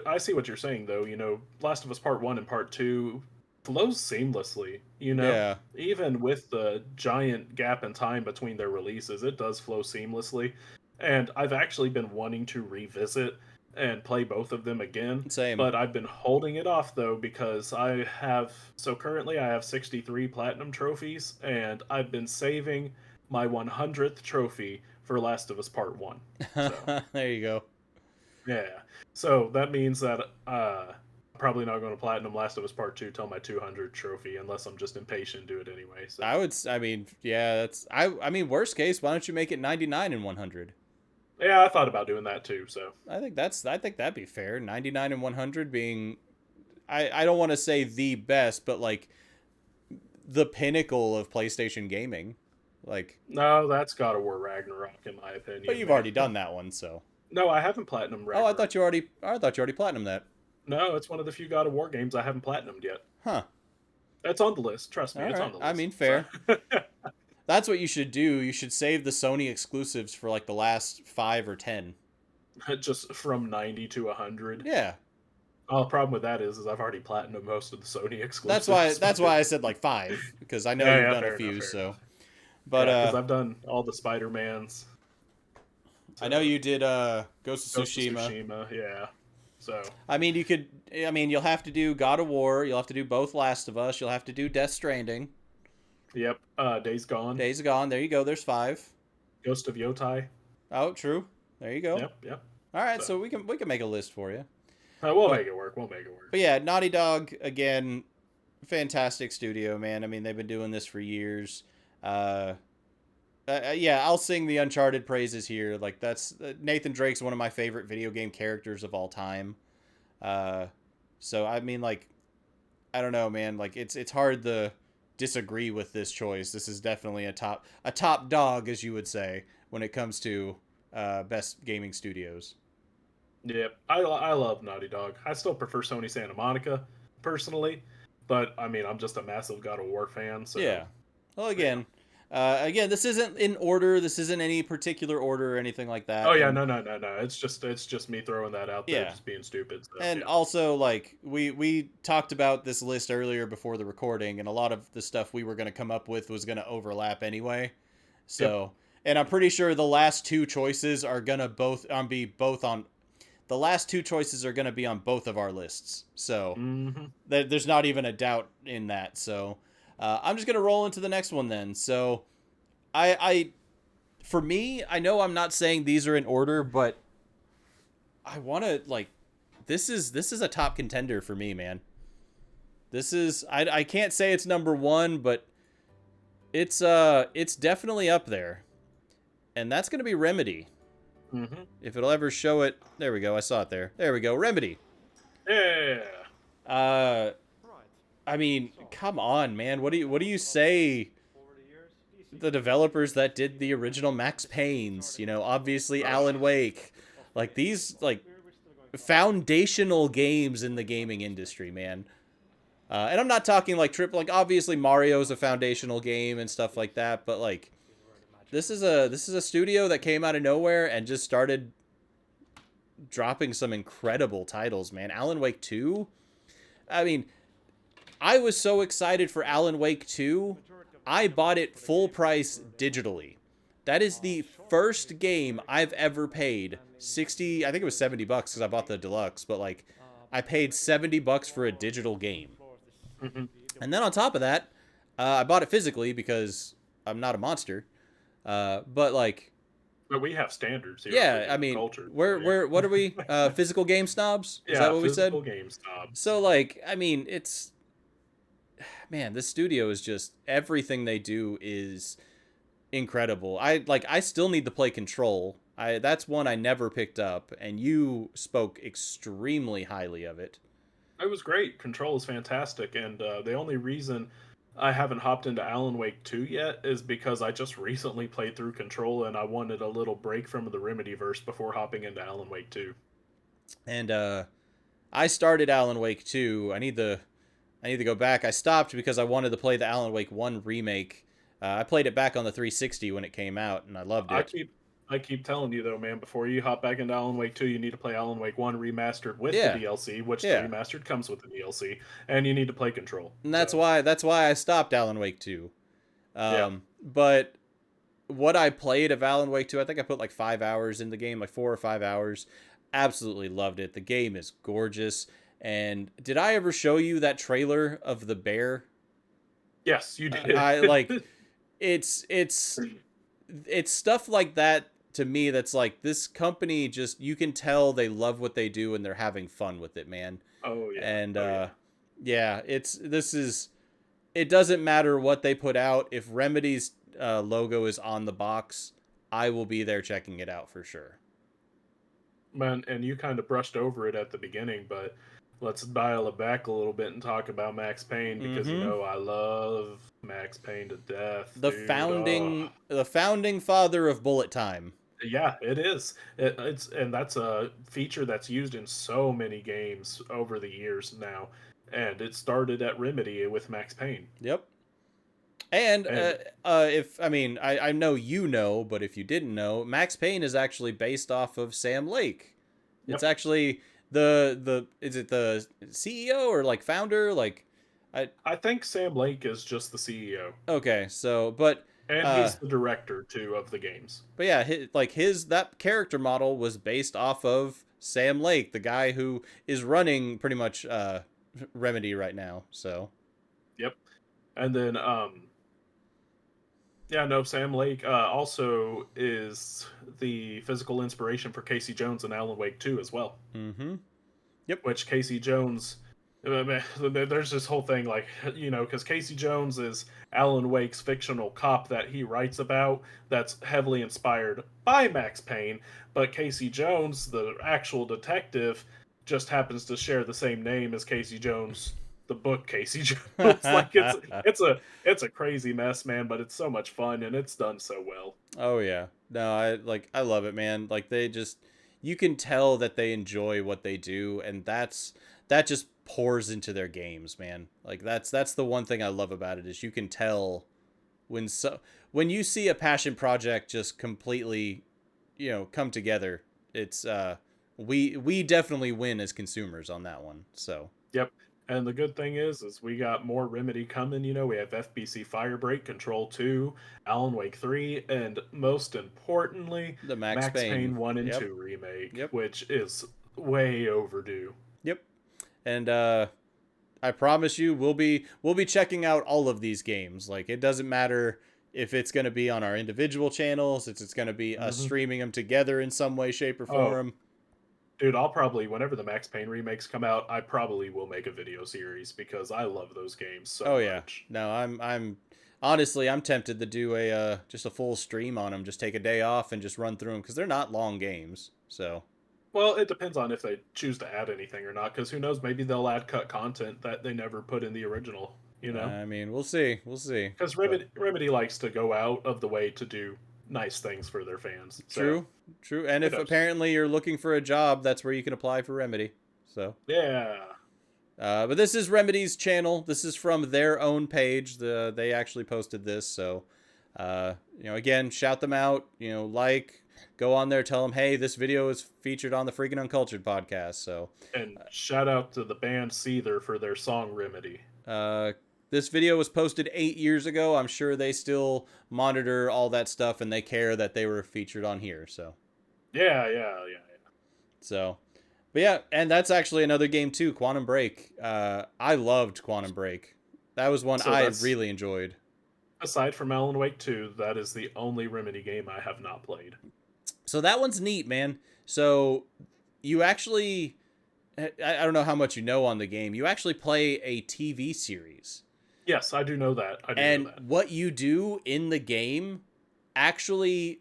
I see what you're saying though. Last of Us Part 1 and Part 2 flows seamlessly, Yeah. Even with the giant gap in time between their releases, it does flow seamlessly. And I've actually been wanting to revisit and play both of them again, Same. but I've been holding it off though, because currently I have 63 platinum trophies, and I've been saving my 100th trophy for Last of Us Part 1. So, There you go. yeah. So that means that I'm probably not going to platinum Last of Us Part 2 till my 200 trophy, unless I'm just impatient to do it anyway. So I mean, yeah, that's, I mean, worst case, why don't you make it 99 and 100? yeah, I thought about doing that too. So I think that'd be fair. 99 and 100 being, I don't want to say the best, but like the pinnacle of PlayStation gaming. Like, no, that's God of War Ragnarok in my but opinion, you've man. already done that one, so. No, I haven't platinum Oh, Ragnarok. I thought you already platinumed that. No, it's one of the few God of War games I haven't platinumed yet. Huh. It's on the list. Trust me, All it's on right. the I list. mean, So fair. That's what you should do. You should save the Sony exclusives for like the last 5 or 10. just from 90 to 100. Yeah. Oh, the problem with that is I've already platinumed most of the Sony That's why exclusives. that's why I said like 5, because I know Yeah, you've yeah, done a fair enough, few, fair so. enough. But Yeah, because I've done all the Spider-Mans. I know So you did Ghost of Ghost of Tsushima. Tsushima, yeah. So I mean, you could, I mean, you'll have to do God of War, you'll have to do both Last of Us, you'll have to do Death Stranding. yep, Days Gone, Days Gone. There you go. There's 5. Ghost of Yotai. Oh, true. There you go. Yep, yep. All right, So so we can make a list for you. we'll But make it work. We'll make it work. but yeah, Naughty Dog again, fantastic studio, man. I mean, they've been doing this for years. Uh, yeah, I'll sing the Uncharted praises here. Like, that's Nathan Drake's one of my favorite video game characters of all time. Uh, so I mean, like, I don't know, man. Like, it's hard to disagree with this choice. This is definitely a top dog, as you would say, when it comes to best gaming studios. Yep, I love Naughty Dog. I still prefer Sony Santa Monica personally, but I mean I'm just a massive God of War fan, so Yeah. Well, yeah. again, this isn't in order. This isn't any particular order or anything like Oh that. yeah, And no. It's just me throwing that out there, yeah, just being stupid. So and yeah. also like we talked about this list earlier before the recording, and a lot of the stuff we were going to come up with was going to overlap anyway. Yep. So, and I'm pretty sure the last two choices are gonna both on the last two choices are gonna be on both of our lists. So Hmm. there's not even a doubt in that. So I'm just gonna roll into the next one then. So I for me, I know I'm not saying these are in order, but I want to like this is a top contender for me, man. This is I can't say it's number one, but it's definitely up there, and that's gonna be Remedy. Hmm. If it'll ever show it, there we go. I saw it there. There we go. Remedy. Yeah. Uh, I mean, come on, man. What do you say? The developers that did the original Max Payne's, obviously Alan Wake, like these like foundational games in the gaming industry, man. And I'm not talking like triple, like obviously Mario's a foundational game and stuff like that, but like this is a studio that came out of nowhere and just started dropping some incredible titles, man. Alan Wake 2. I mean, I was so excited for Alan Wake 2. I bought it full price digitally. That is the first game I've ever paid 60, I think it was $70 cuz I bought the deluxe, but like I paid $70 for a digital game. Hmm. And then on top of that, I bought it physically because I'm not a monster. But like But we have standards here in the yeah, I gaming mean, culture. So we're what are we? Physical game snobs? Is that yeah, what we said? physical game snobs. So like, I mean, it's man, this studio is just everything they do is incredible. I still need to play Control. That's one I never picked up, and you spoke extremely highly of it. It was great. Control is fantastic, and the only reason I haven't hopped into Alan Wake 2 yet is because I just recently played through Control and I wanted a little break from the Remedyverse before hopping into Alan Wake 2. And I started Alan Wake 2. I need to go back. I stopped because I wanted to play the Alan Wake 1 remake. I played it back on the 360 when it came out, and I loved I it. keep I keep telling you though, man, before you hop back into Alan Wake 2, you need to play Alan Wake 1 remastered with the Yeah, DLC, which the yeah. remastered comes with the DLC, and you need to play Control. And that's So, why that's why I stopped Alan Wake 2. yeah. But what I played of Alan Wake 2, I think I put like 5 hours in the game, like 4 or 5 hours. Absolutely loved it. The game is gorgeous. And did I ever show you that trailer of the bear? Yes, you did. I like it's stuff like that to me that's like this company just you can tell they love what they do and they're having fun with it, man. Oh yeah. And Oh yeah. yeah, it doesn't matter what they put out. If Remedy's logo is on the box, I will be there checking it out for sure. Man, and you kind of brushed over it at the beginning, but let's dial it back a little bit and talk about Max Payne because you Mm-hmm. know I love Max Payne to death, The dude. Oh, founding father of bullet time. yeah, it is. It's and that's a feature that's used in so many games over the years now, and it started at Remedy with Max Payne. Yep. And And if I mean, I know you know, but if you didn't know, Max Payne is actually based off of Sam Lake. It's yep, actually the is it the CEO or like founder? Like, I I think Sam Lake is just the CEO, okay. So, but and uh, he's the director too of the games. but yeah, his that character model was based off of Sam Lake, the guy who is running pretty much Remedy right now. So, Yep, and then yeah, no, Sam Lake also is the physical inspiration for Casey Jones and Alan Wake 2 as well. mm-hmm. Yep. Which Casey Jones, there's this whole thing like, because Casey Jones is Alan Wake's fictional cop that he writes about that's heavily inspired by Max Payne, but Casey Jones, the actual detective, just happens to share the same name as Casey Jones, the book Casey Jones. Like it's a crazy mess, man, but it's so much fun and it's done so well. Oh yeah. No, I love it, man. Like they just you can tell that they enjoy what they do, and that just pours into their games, man. Like that's the one thing I love about it is you can tell when when you see a passion project just completely, come together. It's we definitely win as consumers on that one. So Yep. And the good thing is we got more Remedy coming. You know, we have FBC Firebreak, Control 2, Alan Wake 3, and most importantly, the Max Max Payne. Payne 1 and Yep. 2 remake, Yep. which is way overdue. Yep. And I promise you, we'll be checking out all of these games. Like it doesn't matter if it's going to be on our individual channels, it's going to be us Hmm. streaming them together in some way, shape, or Oh, form. dude, I'll probably, whenever the Max Payne remakes come out, I probably will make a video series because I love those games so Oh yeah, much. no, I'm honestly I'm tempted to do a just a full stream on them, just take a day off and just run through them because they're not long games. So Well, it depends on if they choose to add anything or not, because who knows, maybe they'll add cut content that they never put in the original, you know? I mean, we'll see. Because But Remedy likes to go out of the way to do nice things for their fans. So true, true. And who if knows? apparently you're looking for a job, that's where you can apply for Remedy. So. Yeah. But this is Remedy's channel. This is from their own page. They actually posted this, so again, shout them out. Go on there, tell them, hey, this video is featured on the Freaking Uncultured podcast. So, And shout out to the band Seether for their song Remedy. uh, this video was posted 8 years ago. I'm sure they still monitor all that stuff and they care that they were featured on here. Yeah, yeah, yeah. So, but yeah, and that's actually another game too, Quantum Break. I loved Quantum Break. That was one So I that's, really enjoyed. aside from Alan Wake 2, that is the only Remedy game I have not played. So that one's neat, man. So you actually, I don't know how much you know on the game. You actually play a TV series. Yes, I do know that. I do know And that. what you do in the game actually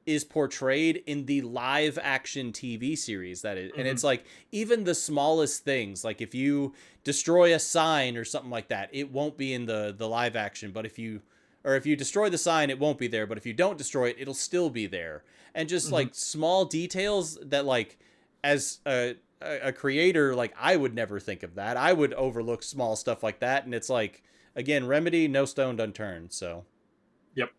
is portrayed in the live action TV series that is. And Hmm. it's like even the smallest things, like if you destroy a sign or something like that, it won't be in the live action, but if you destroy the sign, it won't be there, but if you don't destroy it, it'll still be there. And just Hmm. like small details that like as a creator, like I would never think of that. I would overlook small stuff like that, and it's like again, Remedy, no stone unturned. So Yep.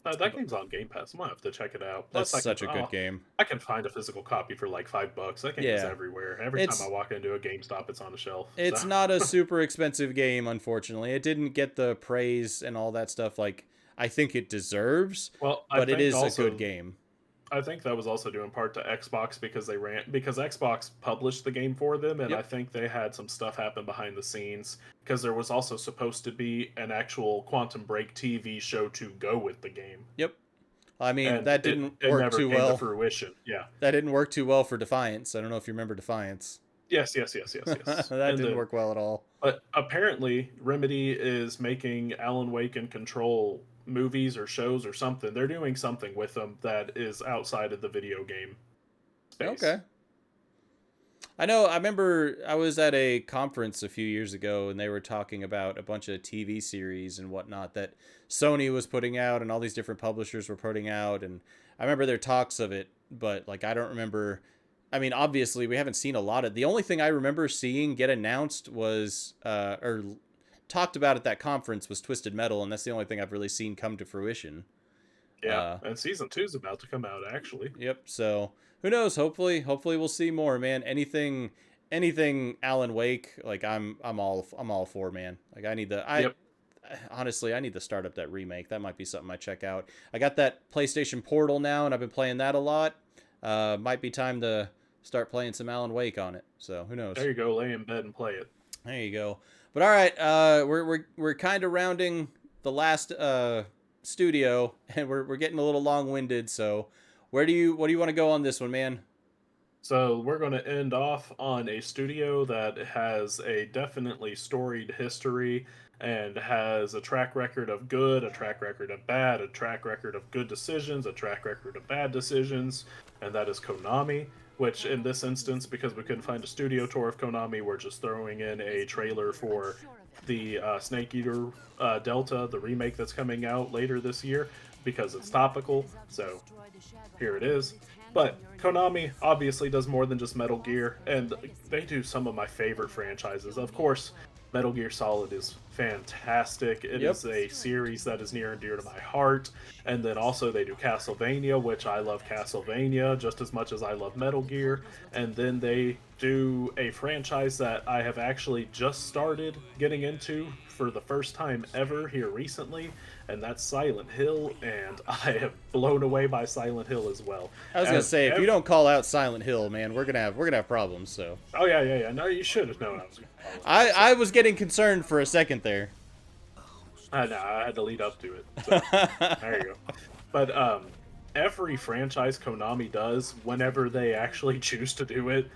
That game's on Game Pass. I'm gonna have to check it out. that's Plus, such a good game. I can find a physical copy for like $5. That game is Yeah, everywhere. Every time I it's walk into a GameStop, it's on the shelf. So, it's not a super expensive game, unfortunately. It didn't get the praise and all that stuff like I think it deserves, well, but it is a good game. I think that was also due in part to Xbox because Xbox published the game for them, and I Yep, think they had some stuff happen behind the scenes because there was also supposed to be an actual Quantum Break TV show to go with the game, yep. I mean, and that didn't it work never too came to well. fruition. Yeah. That didn't work too well for Defiance. I don't know if you remember Defiance. Yes, yes, yes, yes, yes. That And didn't then work well at all. but apparently, Remedy is making Alan Wake and Control movies or shows or something. They're doing something with them that is outside of the video game space. Okay. I know. I remember I was at a conference a few years ago, and they were talking about a bunch of TV series and whatnot that Sony was putting out, and all these different publishers were putting out. And I remember their talks of it, but like I don't remember. I mean, obviously, we haven't seen a lot of. The only thing I remember seeing get announced was, or talked about at that conference was Twisted Metal, and that's the only thing I've really seen come to fruition. Yeah, Uh, and season two is about to come out actually. Yep. So who knows? Hopefully we'll see more, man. Anything Alan Wake, like I'm all for, man. Like I Yep. honestly I need to start up that remake. That might be something I check out. I got that PlayStation Portal now, and I've been playing that a lot. Might be time to start playing some Alan Wake on it. So who There knows? you go. Lay in bed and play it. There you go. But all right, we're kind of rounding the last studio, and we're getting a little long winded. So what do you want to go on this one, man? So we're going to end off on a studio that has a definitely storied history and has a track record of good, a track record of bad, a track record of good decisions, a track record of bad decisions, and that is Konami. Which, in this instance, because we couldn't find a studio tour of Konami, we're just throwing in a trailer for the Snake Eater Delta, the remake that's coming out later this year, because it's topical. So here it is. But Konami obviously does more than just Metal Gear, and they do some of my favorite franchises. Of course, Metal Gear Solid is fantastic. It Yep. is a series that is near and dear to my heart. And then also they do Castlevania, which I love Castlevania just as much as I love Metal Gear. And then they do a franchise that I have actually just started getting into for the first time ever here recently, and that's Silent Hill, and I am blown away by Silent Hill as well. I was gonna As say, if you ev- don't call out Silent Hill, man, we're gonna have problems. So oh yeah, yeah, yeah. No, you should have known I was going to call it I out. So I was getting concerned for a second there. I know I had to lead up to it. So there you go. But every franchise Konami does, whenever they actually choose to do it,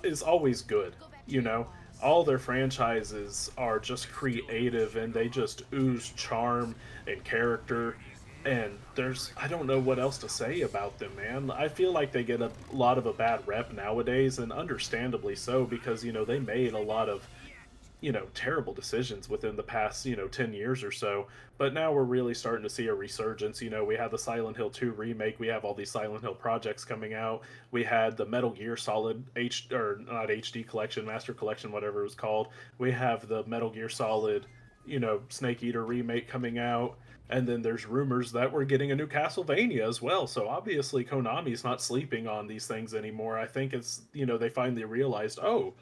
is always good. You know, all their franchises are just creative and they just ooze charm and character. And I don't know what else to say about them, man. I feel like they get a lot of a bad rep nowadays, and understandably so, because, they made a lot of terrible decisions within the past 10 years or so, but now we're really starting to see a resurgence. We had the Silent Hill 2 remake, we have all these Silent Hill projects coming out, we had the Metal Gear Solid or not HD collection, Master Collection, whatever it was called, we have the Metal Gear Solid Snake Eater remake coming out, and then there's rumors that we're getting a new Castlevania as well. So obviously Konami's not sleeping on these things anymore. I think it's they finally realized, oh,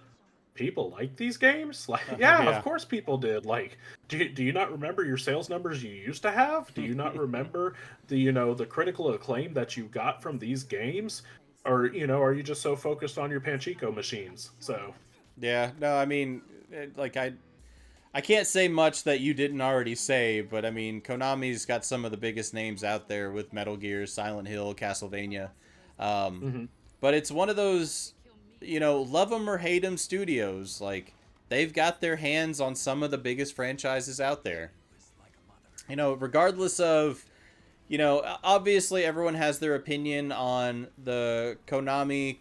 people like these games? Like, yeah, of Yeah. course people did. Like, do you not remember your sales numbers you used to have? Do you not remember the critical acclaim that you got from these games? Or, are you just so focused on your Panchico machines? So, Yeah. No, I mean, like I can't say much that you didn't already say, but I mean, Konami's got some of the biggest names out there with Metal Gear, Silent Hill, Castlevania. Um, mhm. but it's one of those, love them or hate them studios. Like, they've got their hands on some of the biggest franchises out there. Regardless of, obviously everyone has their opinion on the Konami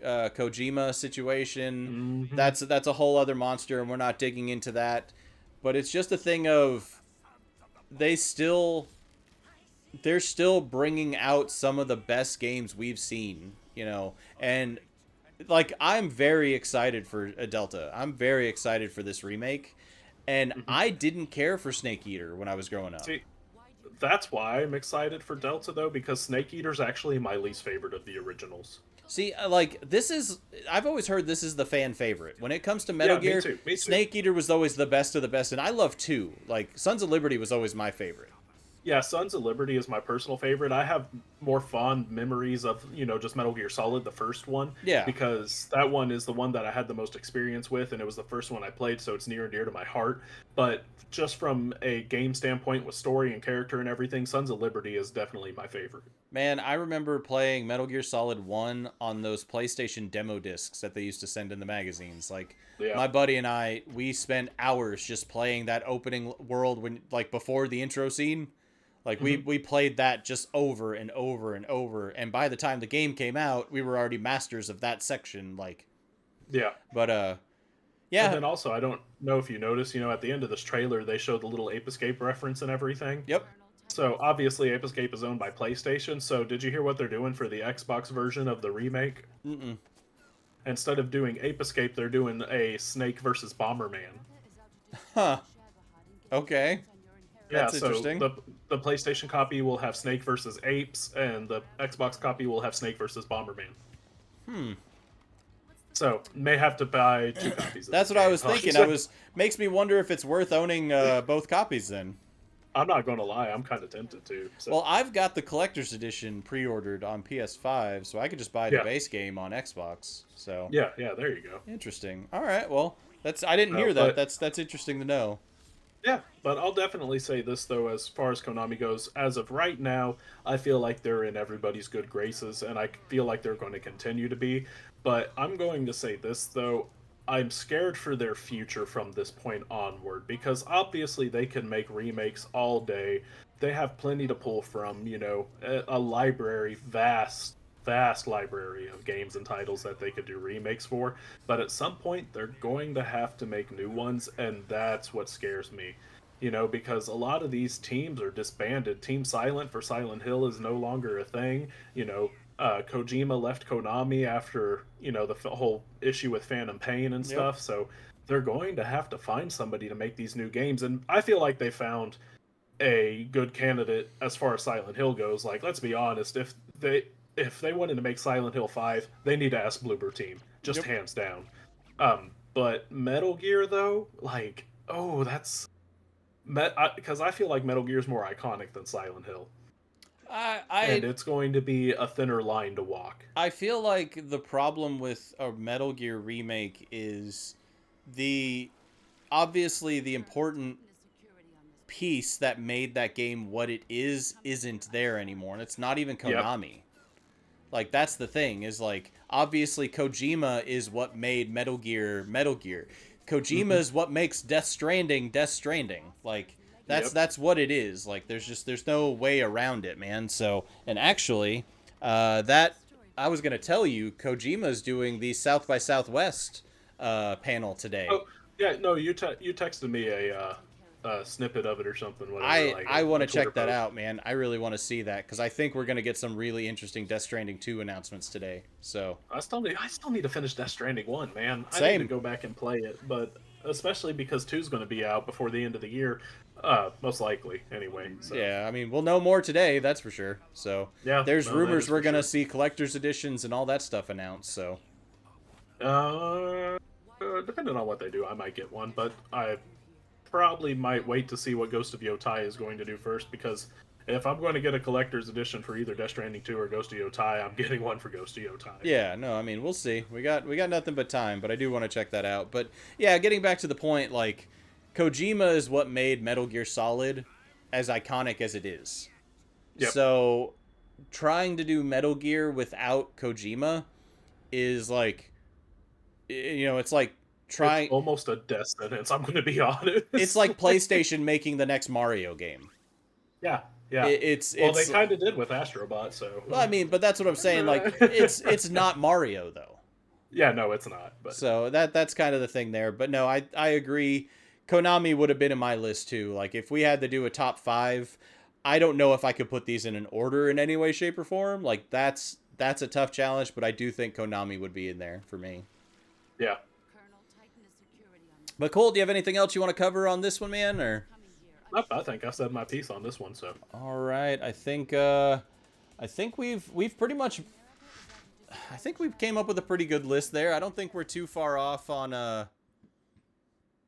Kojima situation. Mhm. That's a whole other monster, and we're not digging into that. But it's just a thing of they still they're still bringing out some of the best games we've seen, and like I'm very excited for a Delta. I'm very excited for this remake, and Mhm. I didn't care for Snake Eater when I was growing up. See, that's why I'm excited for Delta though, because Snake Eater's actually my least favorite of the originals. See, like this is I've always heard this is the fan favorite. When it comes to Metal Yeah, me Gear, too. Me too. Snake Eater was always the best of the best, and I love 2. Like Sons of Liberty was always my favorite. Yeah, Sons of Liberty is my personal favorite. I have more fond memories of, just Metal Gear Solid, the first one, Yeah. because that one is the one that I had the most experience with, and it was the first one I played, so it's near and dear to my heart. But just from a game standpoint with story and character and everything, Sons of Liberty is definitely my favorite. Man, I remember playing Metal Gear Solid 1 on those PlayStation demo discs that they used to send in the magazines. Like Yeah. my buddy and I, we spent hours just playing that opening world when like before the intro scene. Like we Hmm. we played that just over and over and over, and by the time the game came out, we were already masters of that section. Like, Yeah. but And yeah, then also, I don't know if you noticed, at the end of this trailer, they showed the little Ape Escape reference and everything. yep. So obviously, Ape Escape is owned by PlayStation. So did you hear what they're doing for the Xbox version of the remake? Mm-mm. Instead of doing Ape Escape, they're doing a Snake versus Bomberman. Huh. Okay, Yeah, that's so interesting. the PlayStation copy will have Snake versus Apes, and the Xbox copy will have Snake versus Bomberman. Hmm. So may have to buy two copies of That's this what I game. was thinking. I was makes me wonder if it's worth owning both copies then. I'm not going to lie, I'm kind of tempted to. So Well, I've got the collector's edition pre-ordered on PS5, so I could just buy the yeah, base game on Xbox. So yeah, yeah. There you go. interesting. All right, well, I didn't hear that. But That's interesting to know. yeah, but I'll definitely say this though, as far as Konami goes, as of right now, I feel like they're in everybody's good graces, and I feel like they're going to continue to be. But I'm going to say this though, I'm scared for their future from this point onward, because obviously they can make remakes all day. They have plenty to pull from, a library vast vast library of games and titles that they could do remakes for, but at some point they're going to have to make new ones, and that's what scares me. Because a lot of these teams are disbanded. Team Silent for Silent Hill is no longer a thing. Kojima left Konami after the whole issue with Phantom Pain and Yep. stuff. So they're going to have to find somebody to make these new games, and I feel like they found a good candidate as far as Silent Hill goes. Like, let's be honest, if they wanted to make Silent Hill 5, they need to ask Bloober Team, just Yep. hands down. But Metal Gear though, like, oh, that's because I feel like Metal Gear is more iconic than Silent Hill, I and I it's going to be a thinner line to walk. I feel like the problem with a Metal Gear remake is the obviously the important piece that made that game what it is isn't there anymore, and it's not even Yep. Konami. Like, that's the thing, is like, obviously Kojima is what made Metal Gear Metal Gear. Kojima Hmm. is what makes Death Stranding Death Stranding. Like, Yep. that's what it is. Like, there's no way around it, man. So, and actually, that I was gonna tell you, Kojima's doing the South by Southwest panel today. Oh, yeah. No, you texted me a snippet of it or something, whatever, like I want a to Twitter check that post. out, man. I really want to see that because I think we're gonna get some really interesting Death Stranding 2 announcements today. So, I still need to finish Death Stranding 1, man. I need to same. go back and play it, but especially because two's going to be out before the end of the year, most likely anyway. So Yeah, I mean, we'll know more today, that's for sure. So, yeah, there's no, that rumors is we're for gonna sure. see collector's editions and all that stuff announced. So, Uh, Depending on what they do, I might get one, but I probably might wait to see what Ghost of Yotai is going to do first, because if I'm going to get a collector's edition for either Death Stranding 2 or Ghost of Yotai, I'm getting one for Ghost of Yotai. yeah, no, I mean, we'll see. We got nothing but time, but I do want to check that out. But yeah, getting back to the point, like, Kojima is what made Metal Gear Solid as iconic as it is. Yep. So, trying to do Metal Gear without Kojima is like, it's like It's trying. almost a death sentence, I'm going to be honest. It's like PlayStation making the next Mario game. Yeah, yeah. Well, they It's kind of did with Astrobot, well, I so. mean, but that's what I'm saying. Like, it's not Mario though. Yeah, no, it's not. But So that's kind of the thing there. But no, I agree. Konami would have been in my list too. Like, if we had to do a top 5, I don't know if I could put these in an order in any way, shape, or form. Like, that's a tough challenge, but I do think Konami would be in there for me. yeah, But Cole, do you have anything else you want to cover on this one, man? Or nope, I think I said my piece on this one. So all right, I think we've pretty much I think we came up with a pretty good list there. I don't think we're too far off on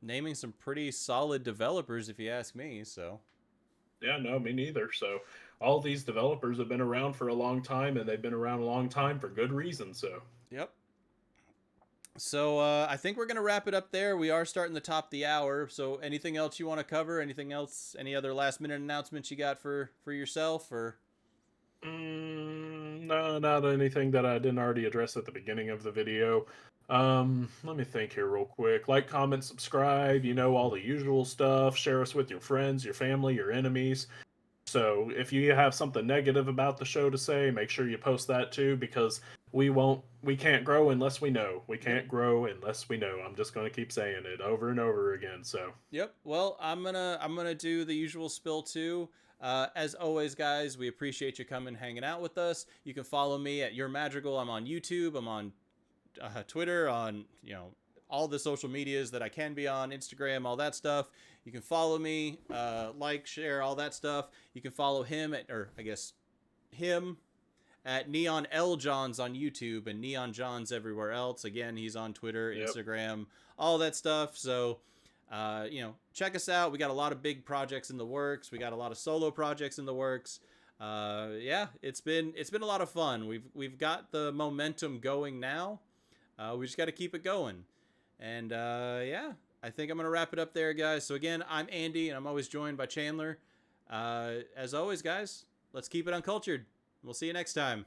naming some pretty solid developers, if you ask me. So, yeah, no, me neither. So all these developers have been around for a long time, and they've been around a long time for good reason. So yep. So I think we're gonna wrap it up there. We are starting the top of the hour. So anything else you want to cover? Anything else? Any other last minute announcements you got for yourself or? no, not anything that I didn't already address at the beginning of the video. Let me think here real quick. Like, comment, subscribe. All the usual stuff. Share us with your friends, your family, your enemies. So if you have something negative about the show to say, make sure you post that too, because we can't grow unless we know. We Yep. can't grow unless we know. I'm just going to keep saying it over and over again. So, Yep. Well, I'm gonna do the usual spill too. As always, guys, we appreciate you coming, hanging out with us. You can follow me at Your Madrigal. I'm on YouTube. I'm on Twitter. On all the social medias that I can be on, Instagram, all that stuff. You can follow me, like, share, all that stuff. You can follow him or I guess him at Neon L Johns on YouTube and Neon Johns everywhere else. Again, he's on Twitter, yep. Instagram, all that stuff. So, check us out. We got a lot of big projects in the works. We got a lot of solo projects in the works. Yeah, it's been a lot of fun. We've got the momentum going now. We just got to keep it going. And yeah, I think I'm gonna wrap it up there, guys. So again, I'm Andy, and I'm always joined by Chandler. As always, guys, let's keep it uncultured. We'll see you next time.